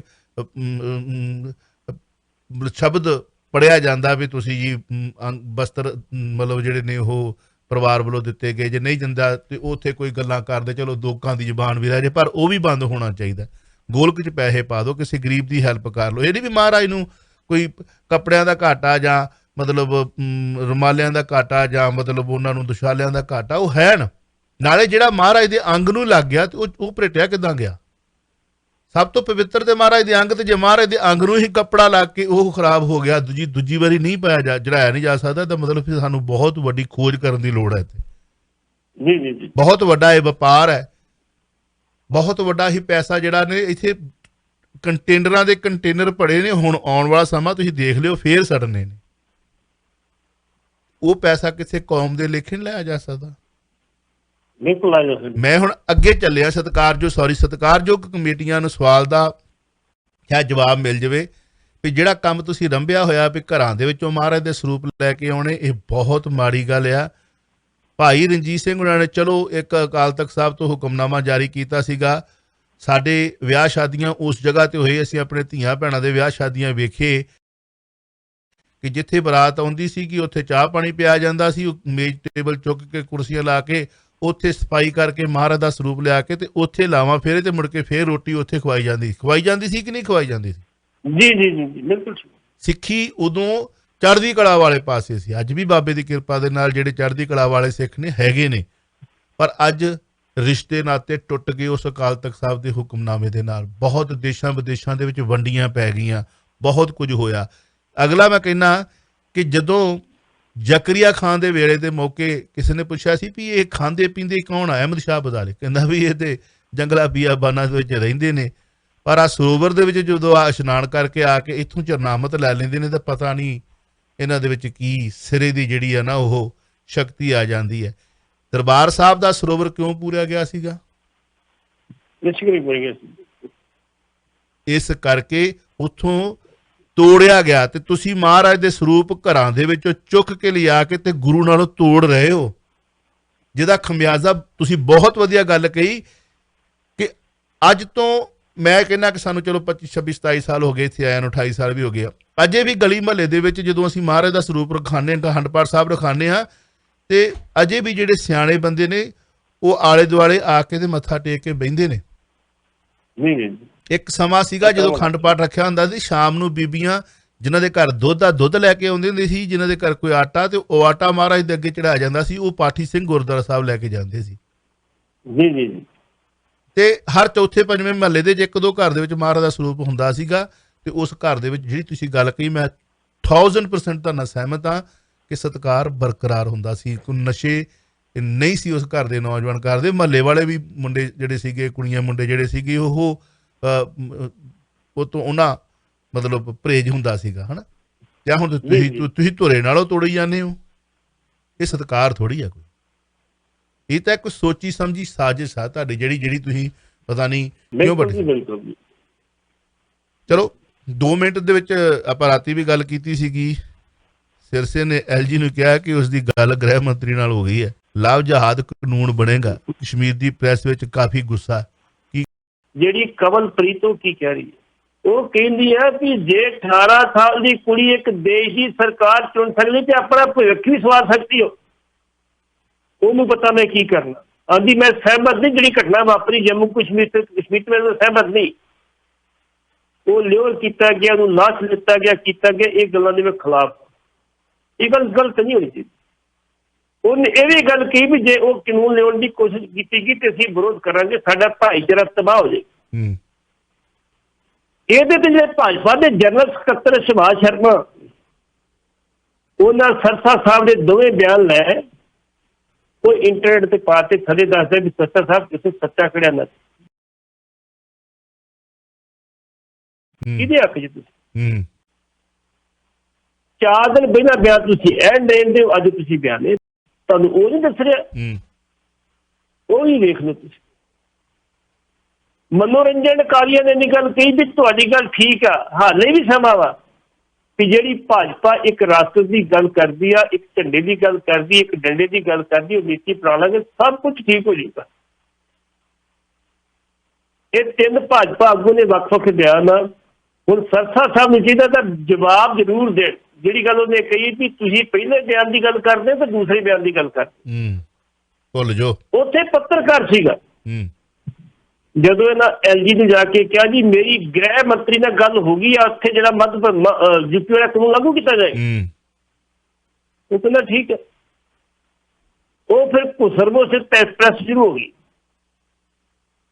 ਸ਼ਬਦ ਪੜ੍ਹਿਆ ਜਾਂਦਾ ਵੀ ਤੁਸੀਂ ਜੀ ਬਸਤਰ ਮਤਲਬ ਜਿਹੜੇ ਨੇ ਉਹ ਪਰਿਵਾਰ ਵੱਲੋਂ ਦਿੱਤੇ ਗਏ, ਜੇ ਨਹੀਂ ਦਿੰਦਾ ਤੇ ਉੱਥੇ ਕੋਈ ਗੱਲਾਂ ਕਰਦੇ, ਚਲੋ ਲੋਕਾਂ ਦੀ ਜ਼ੁਬਾਨ ਵੀ ਰਹਿ ਜੇ, ਪਰ ਉਹ ਵੀ ਬੰਦ ਹੋਣਾ ਚਾਹੀਦਾ। ਗੋਲਕ 'ਚ ਪੈਸੇ ਪਾ ਦਿਓ, ਕਿਸੇ ਗਰੀਬ ਦੀ ਹੈਲਪ ਕਰ ਲਓ। ਇਹ ਨਹੀਂ ਵੀ ਮਹਾਰਾਜ ਨੂੰ ਕੋਈ ਕੱਪੜਿਆਂ ਦਾ ਘਾਟਾ ਜਾਂ ਮਤਲਬ ਰੁਮਾਲਿਆਂ ਦਾ ਘਾਟਾ ਜਾਂ ਮਤਲਬ ਉਹਨਾਂ ਨੂੰ ਦੁਸ਼ਾਲਿਆਂ ਦਾ ਘਾਟਾ, ਉਹ ਹੈ ਨਾ। ਨਾਲੇ ਜਿਹੜਾ ਮਹਾਰਾਜ ਦੇ ਅੰਗ ਨੂੰ ਲੱਗ ਗਿਆ ਤੇ ਉਹ ਭਰੇਟਿਆ ਕਿੱਦਾਂ ਗਿਆ? ਸਭ ਤੋਂ ਪਵਿੱਤਰ ਤੇ ਮਹਾਰਾਜ ਦੇ ਅੰਗ, ਤੇ ਜੇ ਮਹਾਰਾਜ ਦੇ ਅੰਗ ਨੂੰ ਹੀ ਕੱਪੜਾ ਲੱਗ ਕੇ ਉਹ ਖਰਾਬ ਹੋ ਗਿਆ, ਦੂਜੀ ਵਾਰੀ ਨਹੀਂ ਪਾਇਆ ਚੜਾਇਆ ਨਹੀਂ ਜਾ ਸਕਦਾ, ਤਾਂ ਮਤਲਬ ਫਿਰ ਸਾਨੂੰ ਬਹੁਤ ਵੱਡੀ ਖੋਜ ਕਰਨ ਦੀ ਲੋੜ ਹੈ। ਜੀ ਬਹੁਤ ਵੱਡਾ ਇਹ ਵਪਾਰ ਹੈ, ਬਹੁਤ ਵੱਡਾ ਹੀ ਪੈਸਾ ਜਿਹੜਾ ਨੇ ਇੱਥੇ ਕੰਟੇਨਰਾਂ ਦੇ ਕੰਟੇਨਰ ਭਰੇ ਨੇ। ਹੁਣ ਆਉਣ ਵਾਲਾ ਸਮਾਂ ਤੁਸੀਂ ਦੇਖ ਲਿਓ, ਫੇਰ ਸੜਨੇ ਨੇ। ਉਹ ਪੈਸਾ ਕਿਸੇ ਕੌਮ ਦੇ ਲੇਖੇ ਨਹੀਂ ਲਾਇਆ ਜਾ ਸਕਦਾ। ਮੈਂ ਹੁਣ ਅੱਗੇ ਚੱਲਿਆ, ਸਤਿਕਾਰਯੋਗ ਕਮੇਟੀਆਂ ਨੂੰ ਸਵਾਲ ਦਾ ਸ਼ਾਇਦ ਜਵਾਬ ਮਿਲ ਜਾਵੇ ਵੀ ਜਿਹੜਾ ਕੰਮ ਤੁਸੀਂ ਰੰਭਿਆ ਹੋਇਆ ਵੀ ਘਰਾਂ ਦੇ ਵਿੱਚੋਂ ਮਹਾਰਾਜ ਦੇ ਸਰੂਪ ਲੈ ਕੇ ਆਉਣੇ, ਇਹ ਬਹੁਤ ਮਾੜੀ ਗੱਲ ਆ। ਭਾਈ ਰਣਜੀਤ ਸਿੰਘ ਉਹਨਾਂ ਨੇ ਚਲੋ ਇੱਕ ਅਕਾਲ ਤਖਤ ਸਾਹਿਬ ਤੋਂ ਹੁਕਮਨਾਮਾ ਜਾਰੀ ਕੀਤਾ ਸੀਗਾ, ਸਾਡੇ ਵਿਆਹ ਸ਼ਾਦੀਆਂ ਉਸ ਜਗ੍ਹਾ ਤੇ ਹੋਏ, ਅਸੀਂ ਆਪਣੇ ਧੀਆਂ ਭੈਣਾਂ ਦੇ ਵਿਆਹ ਸ਼ਾਦੀਆਂ ਵੇਖੇ ਕਿ ਜਿੱਥੇ ਬਰਾਤ ਆਉਂਦੀ ਸੀ ਕਿ ਉੱਥੇ ਚਾਹ ਪਾਣੀ ਪਿਆ ਜਾਂਦਾ ਸੀ, ਮੇਜ਼ ਟੇਬਲ ਚੁੱਕ ਕੇ ਕੁਰਸੀਆਂ ਲਾ ਕੇ ਉੱਥੇ ਸਫਾਈ ਕਰਕੇ ਮਹਾਰਾਜ ਦਾ ਸਰੂਪ ਲਿਆ ਕੇ ਤੇ ਉੱਥੇ ਲਾਵਾਂ ਫੇਰੇ ਤੇ ਮੁੜ ਕੇ ਫੇਰ ਰੋਟੀ ਉੱਥੇ ਖਵਾਈ ਜਾਂਦੀ ਸੀ ਕਿ ਨਹੀਂ ਖਵਾਈ ਜਾਂਦੀ ਸੀ? ਜੀ ਬਿਲਕੁਲ। ਸਿੱਖੀ ਉਦੋਂ ਚੜ੍ਹਦੀ ਕਲਾ ਵਾਲੇ ਪਾਸੇ ਸੀ। ਅੱਜ ਵੀ ਬਾਬੇ ਦੀ ਕਿਰਪਾ ਦੇ ਨਾਲ ਜਿਹੜੇ ਚੜ੍ਹਦੀ ਕਲਾ ਵਾਲੇ ਸਿੱਖ ਨੇ ਹੈਗੇ ਨੇ, ਪਰ ਅੱਜ ਰਿਸ਼ਤੇ ਨਾਤੇ ਟੁੱਟ ਗਏ ਉਸ ਅਕਾਲ ਤਖਤ ਸਾਹਿਬ ਦੇ ਹੁਕਮਨਾਮੇ ਦੇ ਨਾਲ। ਬਹੁਤ ਦੇਸ਼ਾਂ ਵਿਦੇਸ਼ਾਂ ਦੇ ਵਿੱਚ ਵੰਡੀਆਂ ਪੈ ਗਈਆਂ, ਬਹੁਤ ਕੁਝ ਹੋਇਆ। ਅਗਲਾ ਮੈਂ ਕਹਿੰਦਾ ਕਿ ਜਦੋਂ ਜ਼ਕਰੀਆ ਖਾਨ ਦੇ ਵੇਲੇ ਦੇ ਮੌਕੇ ਕਿਸੇ ਨੇ ਪੁੱਛਿਆ ਸੀ ਵੀ ਇਹ ਖਾਂਦੇ ਪੀਂਦੇ ਕੌਣ ਆ, ਅਹਿਮਦ ਸ਼ਾਹ ਬਦਾਲੀ, ਕਹਿੰਦਾ ਵੀ ਇਹ ਤੇ ਜੰਗਲਾ ਬੀਆਬਾਨਾਂ ਦੇ ਵਿੱਚ ਰਹਿੰਦੇ ਨੇ। ਪਰ ਆ ਸਰੋਵਰ ਦੇ ਵਿੱਚ ਜਦੋਂ ਆ ਇਸ਼ਨਾਨ ਕਰਕੇ ਆ ਕੇ ਇੱਥੋਂ ਚਰਨਾਮਤ ਲੈ ਲੈਂਦੇ ਨੇ ਤਾਂ ਪਤਾ ਨਹੀਂ ਇਹਨਾਂ ਦੇ ਵਿੱਚ ਕੀ ਸਿਰੇ ਦੀ ਜਿਹੜੀ ਆ ਨਾ ਉਹ ਸ਼ਕਤੀ ਆ ਜਾਂਦੀ ਹੈ। ਦਰਬਾਰ ਸਾਹਿਬ ਦਾ ਸਰੋਵਰ ਕਿਉਂ ਪੂਰਿਆ ਗਿਆ ਸੀਗਾ? ਇਸ ਕਰਕੇ ਉੱਥੋਂ ਤੋੜਿਆ ਗਿਆ। ਤੇ ਤੁਸੀਂ ਮਹਾਰਾਜ ਦੇ ਸਰੂਪ ਘਰਾਂ ਦੇ ਵਿੱਚੋਂ ਚੁੱਕ ਕੇ ਲਿਆ ਕੇ ਤੇ ਗੁਰੂ ਨਾਲੋਂ ਤੋੜ ਰਹੇ ਹੋ, ਜਿਹਦਾ ਖਮਿਆਜ਼ਾ ਤੁਸੀਂ ਬਹੁਤ ਵਧੀਆ ਗੱਲ ਕਹੀ ਕਿ ਅੱਜ ਤੋਂ ਮੈਂ ਕਹਿੰਦਾ ਕਿ ਸਾਨੂੰ ਚਲੋ 25 26 27 ਸਾਲ ਹੋ ਗਏ ਇੱਥੇ ਆਇਆ ਨੂੰ, 28 ਸਾਲ ਵੀ ਹੋ ਗਏ ਆ। ਅਜੇ ਵੀ ਗਲੀ ਮਹੱਲੇ ਦੇ ਵਿੱਚ ਜਦੋਂ ਅਸੀਂ ਮਹਾਰਾਜ ਦਾ ਸਰੂਪ ਰਖਾਉਂਦੇ ਹਾਂ, ਅਖੰਡ ਪਾਠ ਸਾਹਿਬ ਰਖਾਉਂਦੇ ਹਾਂ, ਤੇ ਅਜੇ ਵੀ ਜਿਹੜੇ ਸਿਆਣੇ ਬੰਦੇ ਨੇ ਉਹ ਆਲੇ ਦੁਆਲੇ ਆ ਕੇ ਤੇ ਮੱਥਾ ਟੇਕ ਕੇ ਬਹਿੰਦੇ ਨੇ। ਇੱਕ ਸਮਾਂ ਸੀਗਾ ਜਦੋਂ ਅਖੰਡ ਪਾਠ ਰੱਖਿਆ ਹੁੰਦਾ ਸੀ, ਸ਼ਾਮ ਨੂੰ ਬੀਬੀਆਂ ਜਿਨ੍ਹਾਂ ਦੇ ਘਰ ਦੁੱਧ ਲੈ ਕੇ ਆਉਂਦੇ ਹੁੰਦੇ ਸੀ, ਜਿਨ੍ਹਾਂ ਦੇ ਘਰ ਕੋਈ ਆਟਾ, ਤੇ ਉਹ ਆਟਾ ਮਹਾਰਾਜ ਦੇ ਅੱਗੇ ਚੜਾਇਆ ਜਾਂਦਾ ਸੀ, ਉਹ ਪਾਠੀ ਸਿੰਘ ਗੁਰਦੁਆਰਾ ਸਾਹਿਬ ਲੈ ਕੇ ਜਾਂਦੇ ਸੀ। ਤੇ ਹਰ ਚੌਥੇ ਪੰਜਵੇਂ ਮਹੱਲੇ ਦੇ 1-2 ਘਰ ਦੇ ਵਿੱਚ ਮਹਾਰਾਜ ਦਾ ਸਰੂਪ ਹੁੰਦਾ ਸੀਗਾ। ਤੇ ਉਸ ਘਰ ਦੇ ਵਿੱਚ ਜਿਹੜੀ ਤੁਸੀਂ ਗੱਲ ਕਹੀ, ਮੈਂ 1000% ਤੁਹਾਡੇ ਨਾਲ ਸਹਿਮਤ ਹਾਂ ਕਿ ਸਤਿਕਾਰ ਬਰਕਰਾਰ ਹੁੰਦਾ ਸੀ। ਕੋਈ ਨਸ਼ੇ ਨਹੀਂ ਸੀ ਉਸ ਘਰ ਦੇ ਨੌਜਵਾਨ ਕਰਦੇ। ਮਹੱਲੇ ਵਾਲੇ ਵੀ ਮੁੰਡੇ ਜਿਹੜੇ ਸੀਗੇ, ਕੁੜੀਆਂ ਮੁੰਡੇ ਜਿਹੜੇ ਸੀਗੇ, ਉਹ ਤੋਂ ਉਹਨਾਂ ਮਤਲਬ ਪਰਹੇਜ਼ ਹੁੰਦਾ ਸੀਗਾ, ਹੈ ਨਾ। ਜਾਂ ਹੁਣ ਤੁਸੀਂ ਧੁਰੇ ਨਾਲੋਂ ਤੋੜੀ ਜਾਂਦੇ ਹੋ, ਇਹ ਸਤਿਕਾਰ ਥੋੜ੍ਹੀ ਆ ਕੋਈ। ਇਹ ਤਾਂ ਇੱਕ ਸੋਚੀ ਸਮਝੀ ਸਾਜ਼ਿਸ਼ ਆ ਤੁਹਾਡੀ, ਜਿਹੜੀ ਤੁਸੀਂ ਪਤਾ ਨਹੀਂ ਕਿਉਂ ਬੜੀ। ਚਲੋ 2 ਮਿੰਟ ਦੇ ਵਿੱਚ ਆਪਾਂ ਰਾਤੀ ਵੀ ਗੱਲ ਕੀਤੀ ਸੀਗੀ। ਸਿਰਸੇ ਨੇ LG ਨੂੰ ਕਿਹਾ ਕਿ ਉਸ ਦੀ ਗੱਲ ਗ੍ਰਹਿ ਮੰਤਰੀ ਨਾਲ ਹੋ ਗਈ ਹੈ, ਲਾਭ ਜਹਾਦ ਕਾਨੂੰਨ ਬਣੇਗਾ। ਕਸ਼ਮੀਰ ਦੀ ਪ੍ਰੈਸ ਵਿੱਚ ਕਾਫੀ ਗੁੱਸਾ। ਜਿਹੜੀ ਕਵਲਪ੍ਰੀਤ ਉਹ ਕੀ ਕਹਿ ਰਹੀ ਹੈ, ਉਹ ਕਹਿੰਦੀ ਹੈ ਕਿ ਜੇ 18 ਸਾਲ ਦੀ ਕੁੜੀ ਇੱਕ ਦੇਸ਼ ਦੀ ਸਰਕਾਰ ਚੁਣ ਸਕਦੀ ਤੇ ਆਪਣਾ ਭਵਿੱਖ ਵੀ ਸਵਾਰ ਸਕਦੀ ਹੋ, ਉਹਨੂੰ ਪਤਾ ਮੈਂ ਕੀ ਕਰਨਾ। ਆਂਦੀ ਮੈਂ ਸਹਿਮਤ ਨਹੀਂ, ਜਿਹੜੀ ਘਟਨਾ ਵਾਪਰੀ ਜੰਮੂ ਕਸ਼ਮੀਰ ਮੈਂ ਸਹਿਮਤ ਨਹੀਂ। ਉਹ ਲਿਓਰ ਕੀਤਾ ਗਿਆ, ਉਹਨੂੰ ਲਾਸ਼ ਦਿੱਤਾ ਗਿਆ, ਕੀਤਾ ਗਿਆ, ਇਹ ਗੱਲਾਂ ਦੇ ਮੈਂ ਖਿਲਾਫ। ਇਹ ਗੱਲ ਗਲਤ ਨਹੀਂ ਹੋਣੀ ਚਾਹੀਦੀ। ਉਹਨੇ ਇਹ ਵੀ ਗੱਲ ਕਹੀ ਵੀ ਜੇ ਉਹ ਕਾਨੂੰਨ ਲਿਆਉਣ ਦੀ ਕੋਸ਼ਿਸ਼ ਕੀਤੀ ਗਈ ਤੇ ਅਸੀਂ ਵਿਰੋਧ ਕਰਾਂਗੇ, ਸਾਡਾ ਭਾਈਚਾਰਾ ਤਬਾਹ ਹੋ ਜਾਏ। ਇਹਦੇ ਤੇ ਜਿਹੜੇ ਭਾਜਪਾ ਦੇ ਜਨਰਲ ਸਕੱਤਰ ਸੁਭਾਸ਼ ਸ਼ਰਮਾ, ਉਹਨਾਂ ਸਰਸਾ ਸਾਹਿਬ ਦੇ ਦੋਵੇਂ ਬਿਆਨ ਲੈ ਉਹ ਇੰਟਰਨੈਟ ਤੇ ਪਾ ਤੇ ਥੱਲੇ ਦੱਸਦੇ ਵੀ ਸਰਸਾ ਸਾਹਿਬ ਕਿਸੇ ਸੱਚਾ ਖੜਿਆ ਨਾ। ਕਿਹਦੇ ਹੱਕ ਚ ਤੁਸੀਂ 4 ਦਿਨ ਪਹਿਲਾਂ ਬਿਆਨ ਤੁਸੀਂ ਐਂਡ ਦੇ ਅੱਜ ਤੁਸੀਂ ਬਿਆਨ ਇਹ ਤੁਹਾਨੂੰ ਉਹ ਨਹੀਂ ਦੱਸ ਰਿਹਾ, ਉਹ ਹੀ ਵੇਖ ਲਓ ਤੁਸੀਂ। ਮਨੋਰੰਜਨਕਾਰੀਆਂ ਨੇ ਇਹ ਗੱਲ ਕਹੀ ਵੀ ਤੁਹਾਡੀ ਗੱਲ ਠੀਕ ਆ, ਹਾਲੇ ਵੀ ਸਮਾਂ ਵਾ ਵੀ ਜਿਹੜੀ ਭਾਜਪਾ ਇੱਕ ਰਾਸ਼ਟਰ ਦੀ ਗੱਲ ਕਰਦੀ ਆ, ਇੱਕ ਝੰਡੇ ਦੀ ਗੱਲ ਕਰਦੀ, ਇੱਕ ਡੰਡੇ ਦੀ ਗੱਲ ਕਰਦੀ, ਉਹ ਨੀਤੀ ਅਪਣਾ ਲਾਂਗੇ, ਸਭ ਕੁਝ ਠੀਕ ਹੋ ਜਾਊਗਾ। ਇਹ 3 ਭਾਜਪਾ ਆਗੂ ਨੇ ਵੱਖ-ਵੱਖ ਬਿਆਨ ਆ। ਹੁਣ ਸਰਸਾ ਸਾਹਿਬ ਨੂੰ ਚਾਹੀਦਾ ਤਾਂ ਜਵਾਬ ਜ਼ਰੂਰ ਦੇਣ। ਜਿਹੜੀ ਗੱਲ ਉਹਨੇ ਕਹੀ ਵੀ ਤੁਸੀਂ ਪਹਿਲੇ ਬਿਆਨ ਦੀ ਗੱਲ ਕਰਦੇ ਤੇ ਦੂਸਰੇ ਬਿਆਨ ਦੀ ਗੱਲ ਕਰਦੇ, ਭੁੱਲ ਜਾਓ। ਉੱਥੇ ਪੱਤਰਕਾਰ ਸੀਗਾ, ਜਦੋਂ ਇਹਨਾਂ LG ਨੂੰ ਜਾ ਕੇ ਕਿਹਾ ਜੀ ਮੇਰੀ ਗ੍ਰਹਿ ਮੰਤਰੀ ਨਾਲ ਗੱਲ ਹੋ ਗਈ ਆ, ਉੱਥੇ ਜਿਹੜਾ ਯੂਪੀ ਵਾਲਾ ਕਾਨੂੰਨ ਲਾਗੂ ਕੀਤਾ ਜਾਏ, ਉਹ ਕਹਿੰਦਾ ਠੀਕ ਹੈ। ਉਹ ਫਿਰ ਘੁਸਰਮੋ ਸੇ ਪ੍ਰੈਸ ਸ਼ੁਰੂ ਹੋ ਗਈ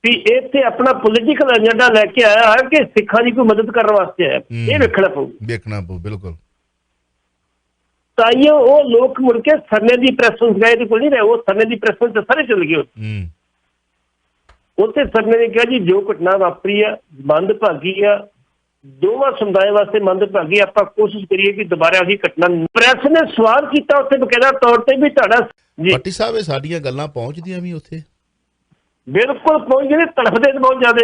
ਵੀ ਇੱਥੇ ਆਪਣਾ ਪੋਲੀਟੀਕਲ ਏਜੰਡਾ ਲੈ ਕੇ ਆਇਆ ਹੈ ਕਿ ਸਿੱਖਾਂ ਦੀ ਕੋਈ ਮਦਦ ਕਰਨ ਵਾਸਤੇ ਆਇਆ। ਇਹ ਵੇਖਣਾ ਪਊ ਬਿਲਕੁਲ। ਤਾਈਓ ਉਹ ਲੋਕ ਮੁੜ ਕੇ ਸਰਨੇ ਦੀ ਪ੍ਰੈਸ ਗਏ ਦੇ ਕੋਲ ਨਹੀਂ ਰਹੇ, ਉਹ ਸਰਨੇ ਦੀ ਪ੍ਰੈਸ ਤੇ ਸਾਰੇ ਚਲ ਗਏ। ਉੱਥੇ ਸਰਨੇ ਨੇ ਕਿਹਾ ਜੀ ਜੋ ਘਟਨਾ ਵਾਪਰੀ ਆ ਮੰਦਭਾਗੀ ਆ, ਦੋਵਾਂ ਸਮੁਦਾਇ ਵਾਸਤੇ ਮੰਦਭਾਗੀ, ਆਪਾਂ ਕੋਸ਼ਿਸ਼ ਕਰੀਏ ਕਿ ਦੁਬਾਰਾ ਅਸੀਂ ਘਟਨਾ। ਪ੍ਰੈਸ ਨੇ ਸਵਾਲ ਕੀਤਾ ਉੱਥੇ ਬਕਾਇਦਾ ਤੌਰ ਤੇ ਵੀ ਤੁਹਾਡਾ ਜੀ ਭੱਟੀ ਸਾਹਿਬ ਇਹ ਸਾਡੀਆਂ ਗੱਲਾਂ ਪਹੁੰਚਦੀਆਂ ਵੀ ਉੱਥੇ ਬਿਲਕੁਲ ਪਹੁੰਚ ਗਏ, ਤੜਫਦੇ ਬਹੁਤ ਜ਼ਿਆਦਾ।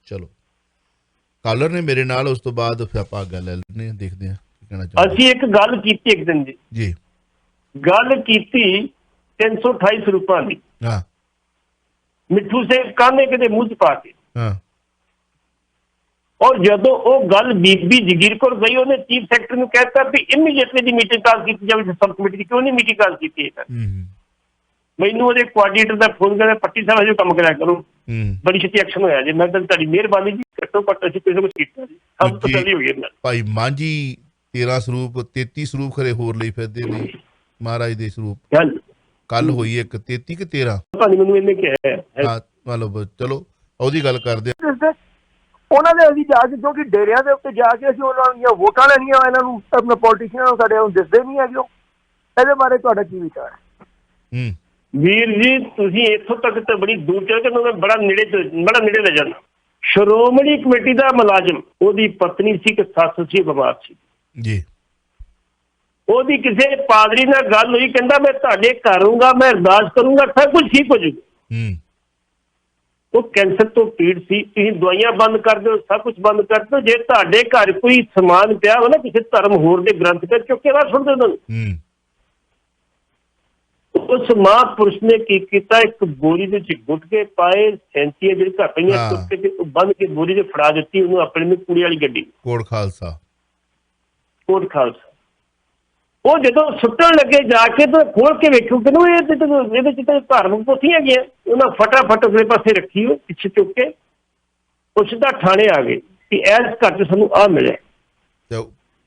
ਚਲੋ ਕਾਲਰ ਨੇ ਮੇਰੇ ਨਾਲ, ਉਸ ਤੋਂ ਬਾਅਦ ਫਿਰ ਆਪਾਂ ਗੱਲ ਲੈ ਲੈਂਦੇ ਹਾਂ, ਦੇਖਦੇ ਹਾਂ ਕੀ ਕਹਿਣਾ ਚਾਹੁੰਦੇ। ਅਸੀਂ ਇੱਕ ਗੱਲ ਕੀਤੀ ਇੱਕ ਦਿਨ ਜੀ ਗੱਲ ਕੀਤੀ 328 ਸਰੂਪਾਂ ਦੀ, ਮਿੱਠੂ ਸਿੰਘ ਕਾਨੇ ਕਿਤੇ ਮੂੰਹ ਚ ਪਾ ਕੇ। ਔਰ ਜਦੋਂ ਉਹ ਗੱਲ ਬੀਬੀ ਜਗੀਰ ਕੌਰ ਗਈ, ਉਹਨੇ ਚੀਫ ਸੈਕਟਰੀ ਨੂੰ ਕਹਿਤਾ ਵੀ ਇਮੀਡੀਏਟਲੀ ਦੀ ਮੀਟਿੰਗ ਕਾਲ ਕੀਤੀ ਜਾਵੇ ਸਬ ਕਮੇਟੀ ਦੀ। ਕਿਉਂ ਨਹੀਂ ਮੀਟਿੰਗ ਕਾਲ ਕੀਤੀ? ਮੈਨੂੰ ਉਹਦੇ ਕੋਆਰਡੀਨੇਟਰ ਦਾ ਫੋਨ ਕਰਿਆ, ਪੱਟੀ ਸਾਹਿਬ ਹਜੇ ਕੰਮ ਕਰਿਆ ਕਰੋ, ਬੜੀ ਛੇਤੀ ਐਕਸ਼ਨ ਹੋਇਆ ਜੀ। ਮੈਂ ਤਾਂ ਤੁਹਾਡੀ ਮਿਹਰਬਾਨੀ ਜੀ, ਘੱਟੋ ਘੱਟ ਅਸੀਂ ਕਿਸੇ ਕੁਝ ਕੀਤਾ ਜੀ, ਸਭ ਤਸੱਲੀ ਹੋ ਗਈ। ਭਾਈ ਮਾਂਝੀ 13 ਸਰੂਪ 33 ਸਰੂਪ ਖਰੇ ਹੋਰ ਲਈ ਫਿਰਦੇ ਨੇ ਮਹਾਰਾਜ ਦੇ ਸਰੂਪ। ਗੱਲ ਕੱਲ ਹੋਈ ਇੱਕ 33 ਕਿ 13 ਭਾਜੀ ਮੈਨੂੰ ਇਹਨੇ ਕਿਹਾ ਹੈ। ਹਾਂ ਮਤਲਬ ਚਲੋ ਉਹਦੀ ਗੱਲ ਕਰਦੇ ਆ। ਉਹਨਾਂ ਦੇ ਅਸੀਂ ਜਾ ਕੇ ਕਿਉਂਕਿ ਡੇਰਿਆਂ ਦੇ ਉੱਤੇ ਜਾ ਕੇ ਅਸੀਂ ਉਹਨਾਂ ਦੀਆਂ ਵੋਟਾਂ ਲੈਣੀਆਂ, ਇਹਨਾਂ ਨੂੰ ਆਪਣੇ ਪੋਲੀਟੀਸ਼ੀਅਨਾਂ ਨੂੰ ਸਾਡੇ ਨੂੰ ਦਿਸਦੇ ਨਹੀਂ ਹੈਗੇ। ਇਹਦੇ ਬਾਰੇ ਤੁਹਾਡਾ ਕੀ ਵਿਚਾਰ ਹੈ? ਵੀਰ ਜੀ ਤੁਸੀਂ ਇੱਥੋਂ ਤੱਕ ਤਾਂ ਬੜੀ ਦੂਰ ਚਲ ਕੇ ਮੈਂ ਬੜਾ ਨੇੜੇ ਲੈ ਜਾਣਾ। ਸ਼੍ਰੋਮਣੀ ਕਮੇਟੀ ਦਾ ਮੁਲਾਜ਼ਮ, ਉਹਦੀ ਪਤਨੀ ਸੀ ਕਿ ਸੱਸ ਸੀ, ਬਿਮਾਰ ਸੀ ਜੀ। ਉਹਦੀ ਕਿਸੇ ਪਾਦਰੀ ਨਾਲ ਗੱਲ ਹੋਈ, ਕਹਿੰਦਾ ਮੈਂ ਤੁਹਾਡੇ ਘਰ ਆਊਂਗਾ, ਮੈਂ ਅਰਦਾਸ ਕਰੂੰਗਾ, ਸਭ ਕੁਝ ਠੀਕ ਹੋ ਜਾਊਗਾ। ਉਹ ਕੈਂਸਰ ਤੋਂ ਪੀੜ ਸੀ। ਤੁਸੀਂ ਦਵਾਈਆਂ ਬੰਦ ਕਰ ਦਿਓ, ਸਭ ਕੁਝ ਬੰਦ ਕਰ ਦਿਓ। ਜੇ ਤੁਹਾਡੇ ਘਰ ਕੋਈ ਸਮਾਨ ਪਿਆ ਹੋ ਨਾ ਕਿਸੇ ਧਰਮ ਹੋਰ ਦੇ ਗ੍ਰੰਥ ਤੇ, ਚੁੱਕ ਕੇ ਬਾਹਰ ਸੁੱਟ ਦਿਓ ਉਹਨਾਂ ਨੂੰ। ਉਸ ਮਹਾਂਪੁਰਸ਼ ਨੇ ਕੀ ਕੀਤਾ, ਇੱਕ ਬੋਰੀ ਦੇ ਵਿੱਚ ਗੁਟਕੇ ਪਾਏ, ਸੈਂਤੀਆਂ ਜਿਹੜੀ ਘਰ ਪਈਆਂ ਗੁਟਕੇ ਤੇ ਉਹ ਬੰਨ ਕੇ ਬੋਰੀ 'ਚ ਫੜਾ ਦਿੱਤੀ ਉਹਨੂੰ, ਆਪਣੇ ਨੂੰ ਕੁੜੀ ਵਾਲੀ ਗੱਡੀ ਕੋਟ ਖਾਲਸਾ। ਉਹ ਜਦੋਂ ਸੁੱਟਣ ਲੱਗੇ ਜਾ ਕੇ ਤਾਂ ਖੋਲ ਕੇ ਵੇਖੋ ਕਿ ਇਹਦੇ ਚ ਤਾਂ ਧਾਰਮਿਕ ਪੋਥੀਆਂ ਹੈਗੀਆਂ। ਉਹਨਾਂ ਫਟਾਫਟ ਅਗਲੇ ਪਾਸੇ ਰੱਖੀ, ਉਹ ਪਿੱਛੇ ਚੁੱਕ ਕੇ ਉਹ ਸਿੱਧਾ ਥਾਣੇ ਆ ਗਏ ਕਿ ਇਸ ਘਰ 'ਚ ਸਾਨੂੰ ਆਹ ਮਿਲਿਆ।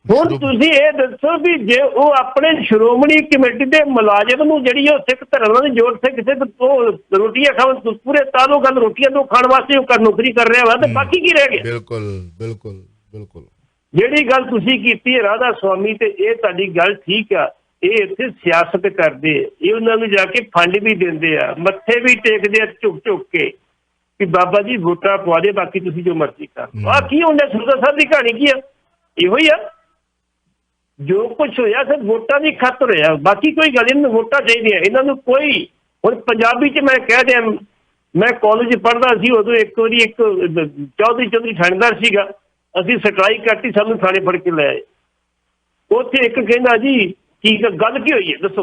ਹੁਣ ਤੁਸੀਂ ਇਹ ਦੱਸੋ ਵੀ ਜੇ ਉਹ ਆਪਣੇ ਸ਼੍ਰੋਮਣੀ ਕਮੇਟੀ ਦੇ ਮੁਲਾਜ਼ਮ ਨੂੰ ਜਿਹੜੀ ਉਹ ਸਿੱਖ ਧਰਮ ਦੀ ਜੋੜ ਸੇ ਕਿਸੇ ਉਹ ਰੋਟੀਆਂ ਖਾਣ ਪੂਰੇ ਤਾਲੋ ਗੱਲ ਰੋਟੀਆਂ ਤੋਂ ਖਾਣ ਵਾਸਤੇ ਉਹ ਨੌਕਰੀ ਕਰ ਰਿਹਾ ਵਾ, ਤੇ ਬਾਕੀ ਕੀ ਰਹਿ ਗਿਆ? ਬਿਲਕੁਲ ਜਿਹੜੀ ਗੱਲ ਤੁਸੀਂ ਕੀਤੀ ਹੈ ਰਾਧਾ ਸਵਾਮੀ, ਤੇ ਇਹ ਤੁਹਾਡੀ ਗੱਲ ਠੀਕ ਆ। ਇਹ ਇੱਥੇ ਸਿਆਸਤ ਕਰਦੇ, ਇਹ ਉਹਨਾਂ ਨੂੰ ਜਾ ਕੇ ਫੰਡ ਵੀ ਦਿੰਦੇ ਆ, ਮੱਥੇ ਵੀ ਟੇਕਦੇ ਆ ਝੁਕ ਕੇ ਕਿ ਬਾਬਾ ਜੀ ਵੋਟਾਂ ਪਵਾ ਦੇ, ਬਾਕੀ ਤੁਸੀਂ ਜੋ ਮਰਜ਼ੀ ਕਰ ਲਓ। ਆਹ ਕੀ ਹੁੰਦਾ? ਸੁਰਦਾ ਸਾਹਿਬ ਦੀ ਕਹਾਣੀ ਕੀ ਆ? ਇਹੋ ਹੀ ਆ, ਜੋ ਕੁਛ ਹੋਇਆ ਸਿਰਫ ਵੋਟਾਂ ਦੀ ਖਾਤਰ ਹੋਇਆ, ਬਾਕੀ ਕੋਈ ਗੱਲ ਇਹਨਾਂ ਨੂੰ ਵੋਟਾਂ ਚਾਹੀਦੀਆਂ ਇਹਨਾਂ ਨੂੰ। ਕੋਈ ਹੁਣ ਪੰਜਾਬੀ 'ਚ ਮੈਂ ਕਹਿ ਦਿਆਂ, ਮੈਂ ਕਾਲਜ ਪੜ੍ਹਦਾ ਸੀ ਉਦੋਂ, ਇੱਕ ਵਾਰੀ ਇੱਕ ਚੌਧਰੀ ਥਾਣੇਦਾਰ ਸੀਗਾ, ਅਸੀਂ ਸਟਰਾਈਕ ਕਰਤੀ, ਸਾਨੂੰ ਥਾਣੇ ਫੜ ਕੇ ਲੈ ਆਏ। ਉੱਥੇ ਇੱਕ ਕਹਿੰਦਾ ਜੀ ਕੀ ਗੱਲ ਕੀ ਹੋਈ ਹੈ ਦੱਸੋ?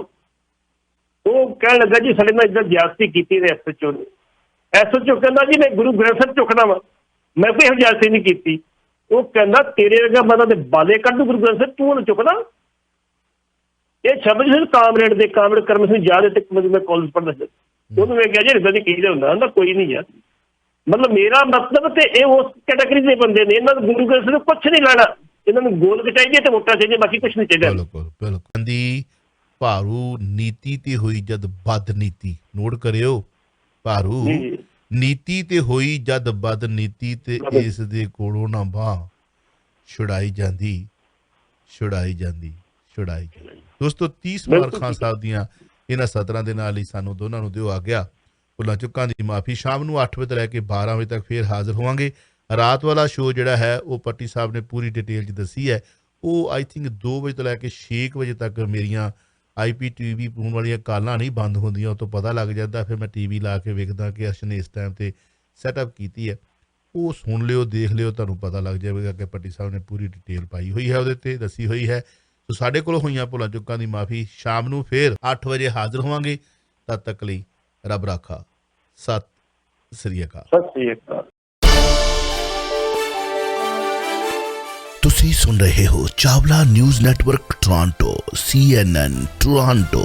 ਉਹ ਕਹਿਣ ਲੱਗਾ ਜੀ ਸਾਡੇ ਨਾਲ ਇੱਦਾਂ ਜ਼ਿਆਦਤੀ ਕੀਤੀ ਨੇ ਐਸਐਚਓ ਨੇ। ਐਸਐਚਓ ਕਹਿੰਦਾ ਜੀ ਮੈਂ ਗੁਰੂ ਗ੍ਰੰਥ ਸਾਹਿਬ ਚੁੱਕਣਾ ਵਾ, ਮੈਂ ਕੋਈ ਜ਼ਿਆਦਤੀ ਨਹੀਂ ਕੀਤੀ। ਉਹ ਕਹਿੰਦਾ ਤੇਰੇ ਵਰਗਾ ਬੰਦਾ ਤੇ ਬਾਲੇ ਕੱਢ ਦੂ ਗੁਰੂ ਗ੍ਰੰਥ ਸਾਹਿਬ, ਤੂੰ ਉਹਨੂੰ ਚੁੱਕਦਾ? ਇਹ ਸ਼ਬਦ ਸੀ ਕਾਮਰੇਡ ਕਰਮ ਸਿੰਘ ਯਾਦ ਹੈ, ਮੈਂ ਕਾਲਜ ਪੜ੍ਹਦਾ ਸੀ। ਉਹਨੂੰ ਮੈਂ ਕਿਹਾ ਜੀ ਇੱਦਾਂ ਦੀ ਕੀ ਹੁੰਦਾ? ਕਹਿੰਦਾ ਕੋਈ ਨਹੀਂ ਯਾਰ, ਮਤਲਬ ਮੇਰਾ ਮਤਲਬ ਤੇ ਇਹ ਉਸ ਕੈਟਾਗਰੀ ਦੇ ਬੰਦੇ ਨੇ, ਇਹਨਾਂ ਨੂੰ ਗੁਰੂ ਗ੍ਰੰਥ ਸਾਹਿਬ ਕੁਛ ਨਹੀਂ ਲੈਣਾ, ਇਹਨਾਂ ਨੂੰ ਗੋਲਕ ਚਾਹੀਦੀ ਤੇ ਵੋਟਾਂ ਚਾਹੀਦੀਆਂ, ਬਾਕੀ ਕੁਛ ਨਹੀਂ ਚਾਹੀਦਾ। ਬਿਲਕੁਲ ਦੀ ਭਾਰੂ ਨੀਤੀ ਤੇ ਹੋਈ ਜਦ ਬਦ ਨੀਤੀ, ਨੋਟ ਕਰਿਓ, ਭਾਰੂ ਨੀਤੀ ਤੇ ਹੋਈ ਜਦ ਬਦ ਨੀਤੀ, ਤੇ ਇਸ ਦੇ ਕੋਲੋਂ ਨਾ ਬਾਂਹ ਛੁਡਾਈ ਜਾਂਦੀ। ਦੋਸਤੋ 30 ਮਾਰ ਖਾਨ ਸਾਹਿਬ ਦੀਆਂ ਇਹਨਾਂ ਸਤਰਾਂ ਦੇ ਨਾਲ ਹੀ ਸਾਨੂੰ ਦੋਨਾਂ ਨੂੰ ਦਿਓ ਆ ਗਿਆ। ਭੁੱਲਾਂ ਚੁੱਕਾਂ ਦੀ ਮਾਫੀ। ਸ਼ਾਮ ਨੂੰ 8 ਵਜੇ ਤੋਂ ਲੈ ਕੇ 12 ਵਜੇ ਤੱਕ ਫੇਰ ਹਾਜ਼ਰ ਹੋਵਾਂਗੇ। ਰਾਤ ਵਾਲਾ ਸ਼ੋਅ ਜਿਹੜਾ ਹੈ ਉਹ ਪੱਟੀ ਸਾਹਿਬ ਨੇ ਪੂਰੀ ਡਿਟੇਲ 'ਚ ਦੱਸੀ ਹੈ। ਉਹ ਆਈ ਥਿੰਕ 2 ਵਜੇ ਤੋਂ ਲੈ ਕੇ 6 ਵਜੇ ਤੱਕ ਮੇਰੀਆਂ IPTV ਫੋਨ ਵਾਲੀਆਂ ਕਾਲਾਂ ਨਹੀਂ ਬੰਦ ਹੁੰਦੀਆਂ, ਉਹ ਤੋਂ ਪਤਾ ਲੱਗ ਜਾਂਦਾ। ਫਿਰ ਮੈਂ TV ਲਾ ਕੇ ਵੇਖਦਾ ਕਿ ਅਰਸ਼ ਨੇ ਇਸ ਟਾਈਮ 'ਤੇ ਸੈਟਅਪ ਕੀਤੀ ਹੈ। ਉਹ ਸੁਣ ਲਿਓ, ਦੇਖ ਲਿਓ, ਤੁਹਾਨੂੰ ਪਤਾ ਲੱਗ ਜਾਵੇਗਾ ਕਿ ਪੱਟੀ ਸਾਹਿਬ ਨੇ ਪੂਰੀ ਡਿਟੇਲ ਪਾਈ ਹੋਈ ਹੈ, ਉਹਦੇ 'ਤੇ ਦੱਸੀ ਹੋਈ ਹੈ। ਸੋ ਸਾਡੇ ਕੋਲ ਹੋਈਆਂ ਭੁੱਲਾਂ ਚੁੱਕਾਂ ਦੀ ਮਾਫੀ। ਸ਼ਾਮ ਨੂੰ ਫਿਰ 8 ਵਜੇ ਹਾਜ਼ਰ ਹੋਵਾਂਗੇ। ਤਦ ਤੱਕ ਲਈ ਰੱਬ ਰਾਖਾ। ਸਤਿ ਸ੍ਰੀ ਅਕਾਲ। ਤੁਸੀਂ ਸੁਣ ਰਹੇ ਹੋ Chawla news network Toronto CNN Toronto.